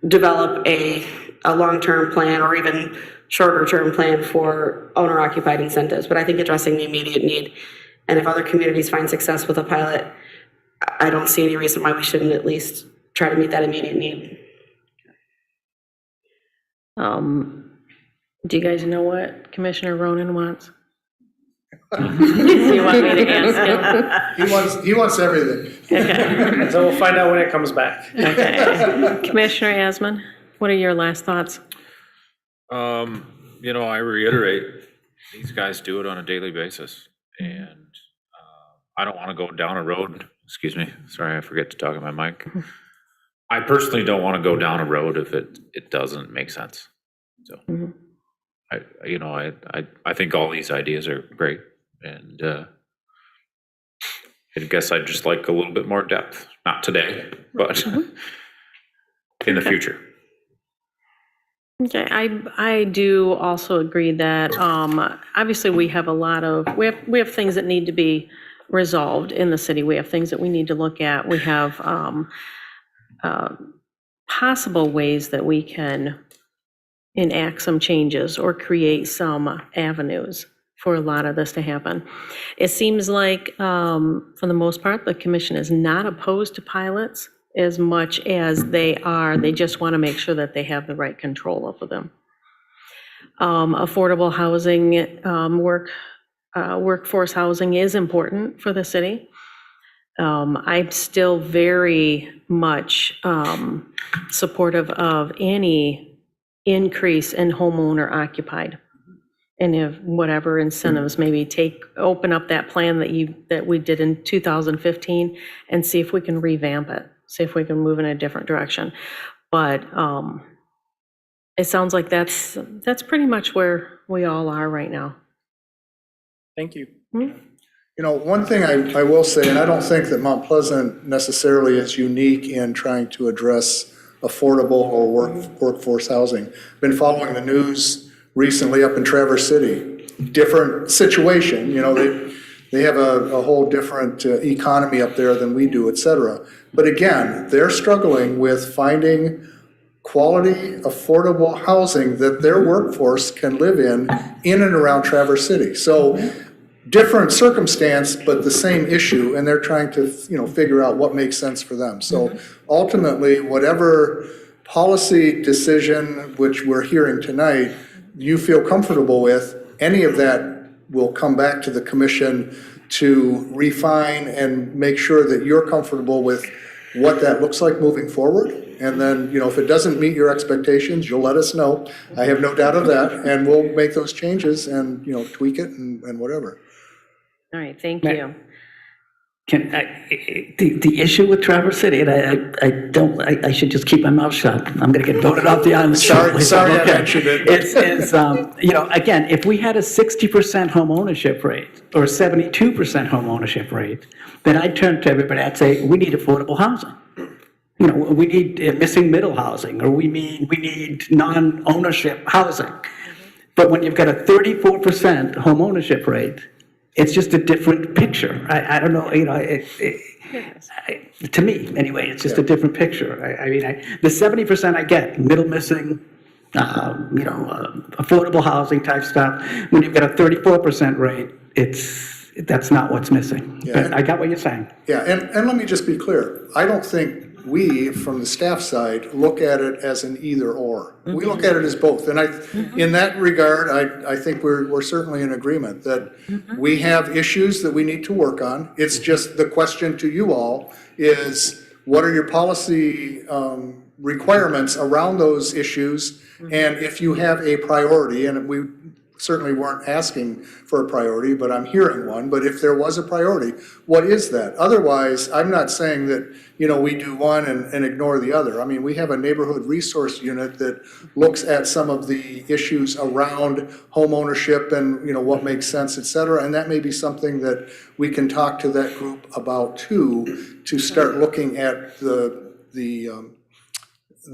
develop a long-term plan or even shorter-term plan for owner-occupied incentives. But I think addressing the immediate need, and if other communities find success with a pilot, I don't see any reason why we shouldn't at least try to meet that immediate need. Do you guys know what Commissioner Ronan wants? Do you want me to ask him? He wants everything. Okay. So we'll find out when it comes back. Okay. Commissioner Asman, what are your last thoughts? You know, I reiterate, these guys do it on a daily basis, and I don't want to go down a road, excuse me, sorry, I forget to talk in my mic. I personally don't want to go down a road if it doesn't make sense. So, I think all these ideas are great, and I guess I'd just like a little bit more depth, not today, but in the future. Okay, I do also agree that, obviously we have a lot of, we have things that need to be resolved in the city. We have things that we need to look at. We have, possible ways that we can enact some changes or create some avenues for a lot of this to happen. It seems like, for the most part, the commission is not opposed to pilots as much as they just want to make sure that they have the right control over them. Affordable housing, workforce housing is important for the city. I'm still very much supportive of any increase in homeowner occupied. And if whatever incentives, maybe open up that plan that we did in 2015 and see if we can revamp it, see if we can move in a different direction. But it sounds like that's pretty much where we all are right now. Thank you. You know, one thing I will say, and I don't think that Mount Pleasant necessarily is unique in trying to address affordable or workforce housing. Been following the news recently up in Traverse City. Different situation, you know, they have a whole different economy up there than we do, et cetera. But again, they're struggling with finding quality, affordable housing that their workforce can live in and around Traverse City. So different circumstance, but the same issue, and they're trying to, you know, figure out what makes sense for them. So ultimately, whatever policy decision, which we're hearing tonight, you feel comfortable with, any of that will come back to the commission to refine and make sure that you're comfortable with what that looks like moving forward. And then, you know, if it doesn't meet your expectations, you'll let us know. I have no doubt of that, and we'll make those changes and, you know, tweak it and whatever. All right, thank you. The issue with Traverse City, and I should just keep my mouth shut. I'm going to get voted off the island. Sorry, I Okay. mentioned it. It's you know, again, if we had a 60% home ownership rate or 72% home ownership rate, then I'd turn to everybody, I'd say, we need affordable housing. You know, we need missing middle housing, or we need non-ownership housing. But when you've got a 34% home ownership rate, it's just a different picture. I don't know, you know, to me, anyway, it's just a different picture. I mean, the 70% I get, middle missing, you know, affordable housing type stuff. When you've got a 34% rate, that's not what's missing. Yeah. But I got what you're saying. Yeah, and let me just be clear. I don't think we, from the staff side, look at it as an either or. We look at it as both. And in that regard, I think we're certainly in agreement that we have issues that we need to work on. It's just the question to you all is, what are your policy requirements around those issues? And if you have a priority, and we certainly weren't asking for a priority, but I'm hearing one, but if there was a priority, what is that? Otherwise, I'm not saying that, you know, we do one and ignore the other. I mean, we have a neighborhood resource unit that looks at some of the issues around home ownership and, you know, what makes sense, et cetera, and that may be something that we can talk to that group about too, to start looking at the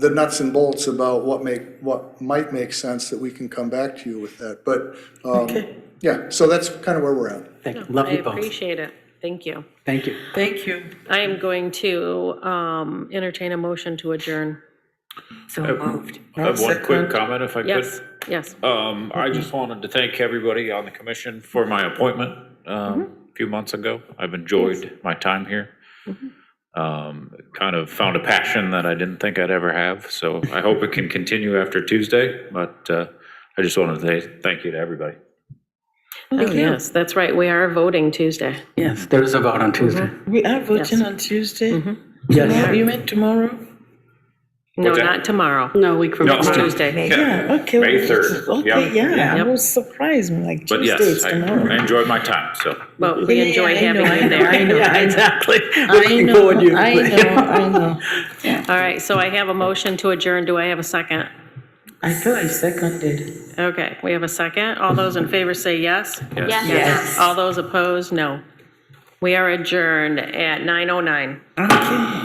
nuts and bolts about what might make sense, that we can come back to you with that. But yeah, so that's kind of where we're at. Thank you. Love I you both. appreciate it. Thank you. Thank you. Thank you. I am going to entertain a motion to adjourn. So moved. I have one quick comment, if I could. Yes, yes. I just wanted to thank everybody on the commission for my appointment a few months ago. I've enjoyed my time here. Kind of found a passion that I didn't think I'd ever have, so I hope it can continue after Tuesday, but I just wanted to say thank you to everybody. Oh, yes, that's right. We are voting Tuesday. Yes, there is a vote on Tuesday. We are voting Yes. on Tuesday? Yes. Tomorrow? You meant tomorrow? No, What's that? not tomorrow. No, week from No, It's no, no. Tuesday. Yeah, okay. May well, 3rd. Okay, Yep. yeah, Yep. I was surprised, like But Tuesday is yes, I tomorrow. enjoyed my time, so. But we enjoy Yeah, I having know, you there. I know. Yeah, exactly. I Looking know, forward to you. I know. All right, so I have a motion to adjourn. Do I have a second? I thought I seconded. Okay, we have a second. All those in favor say yes. Yes. Yes. All those opposed, no. We are adjourned at 9:09. Okay.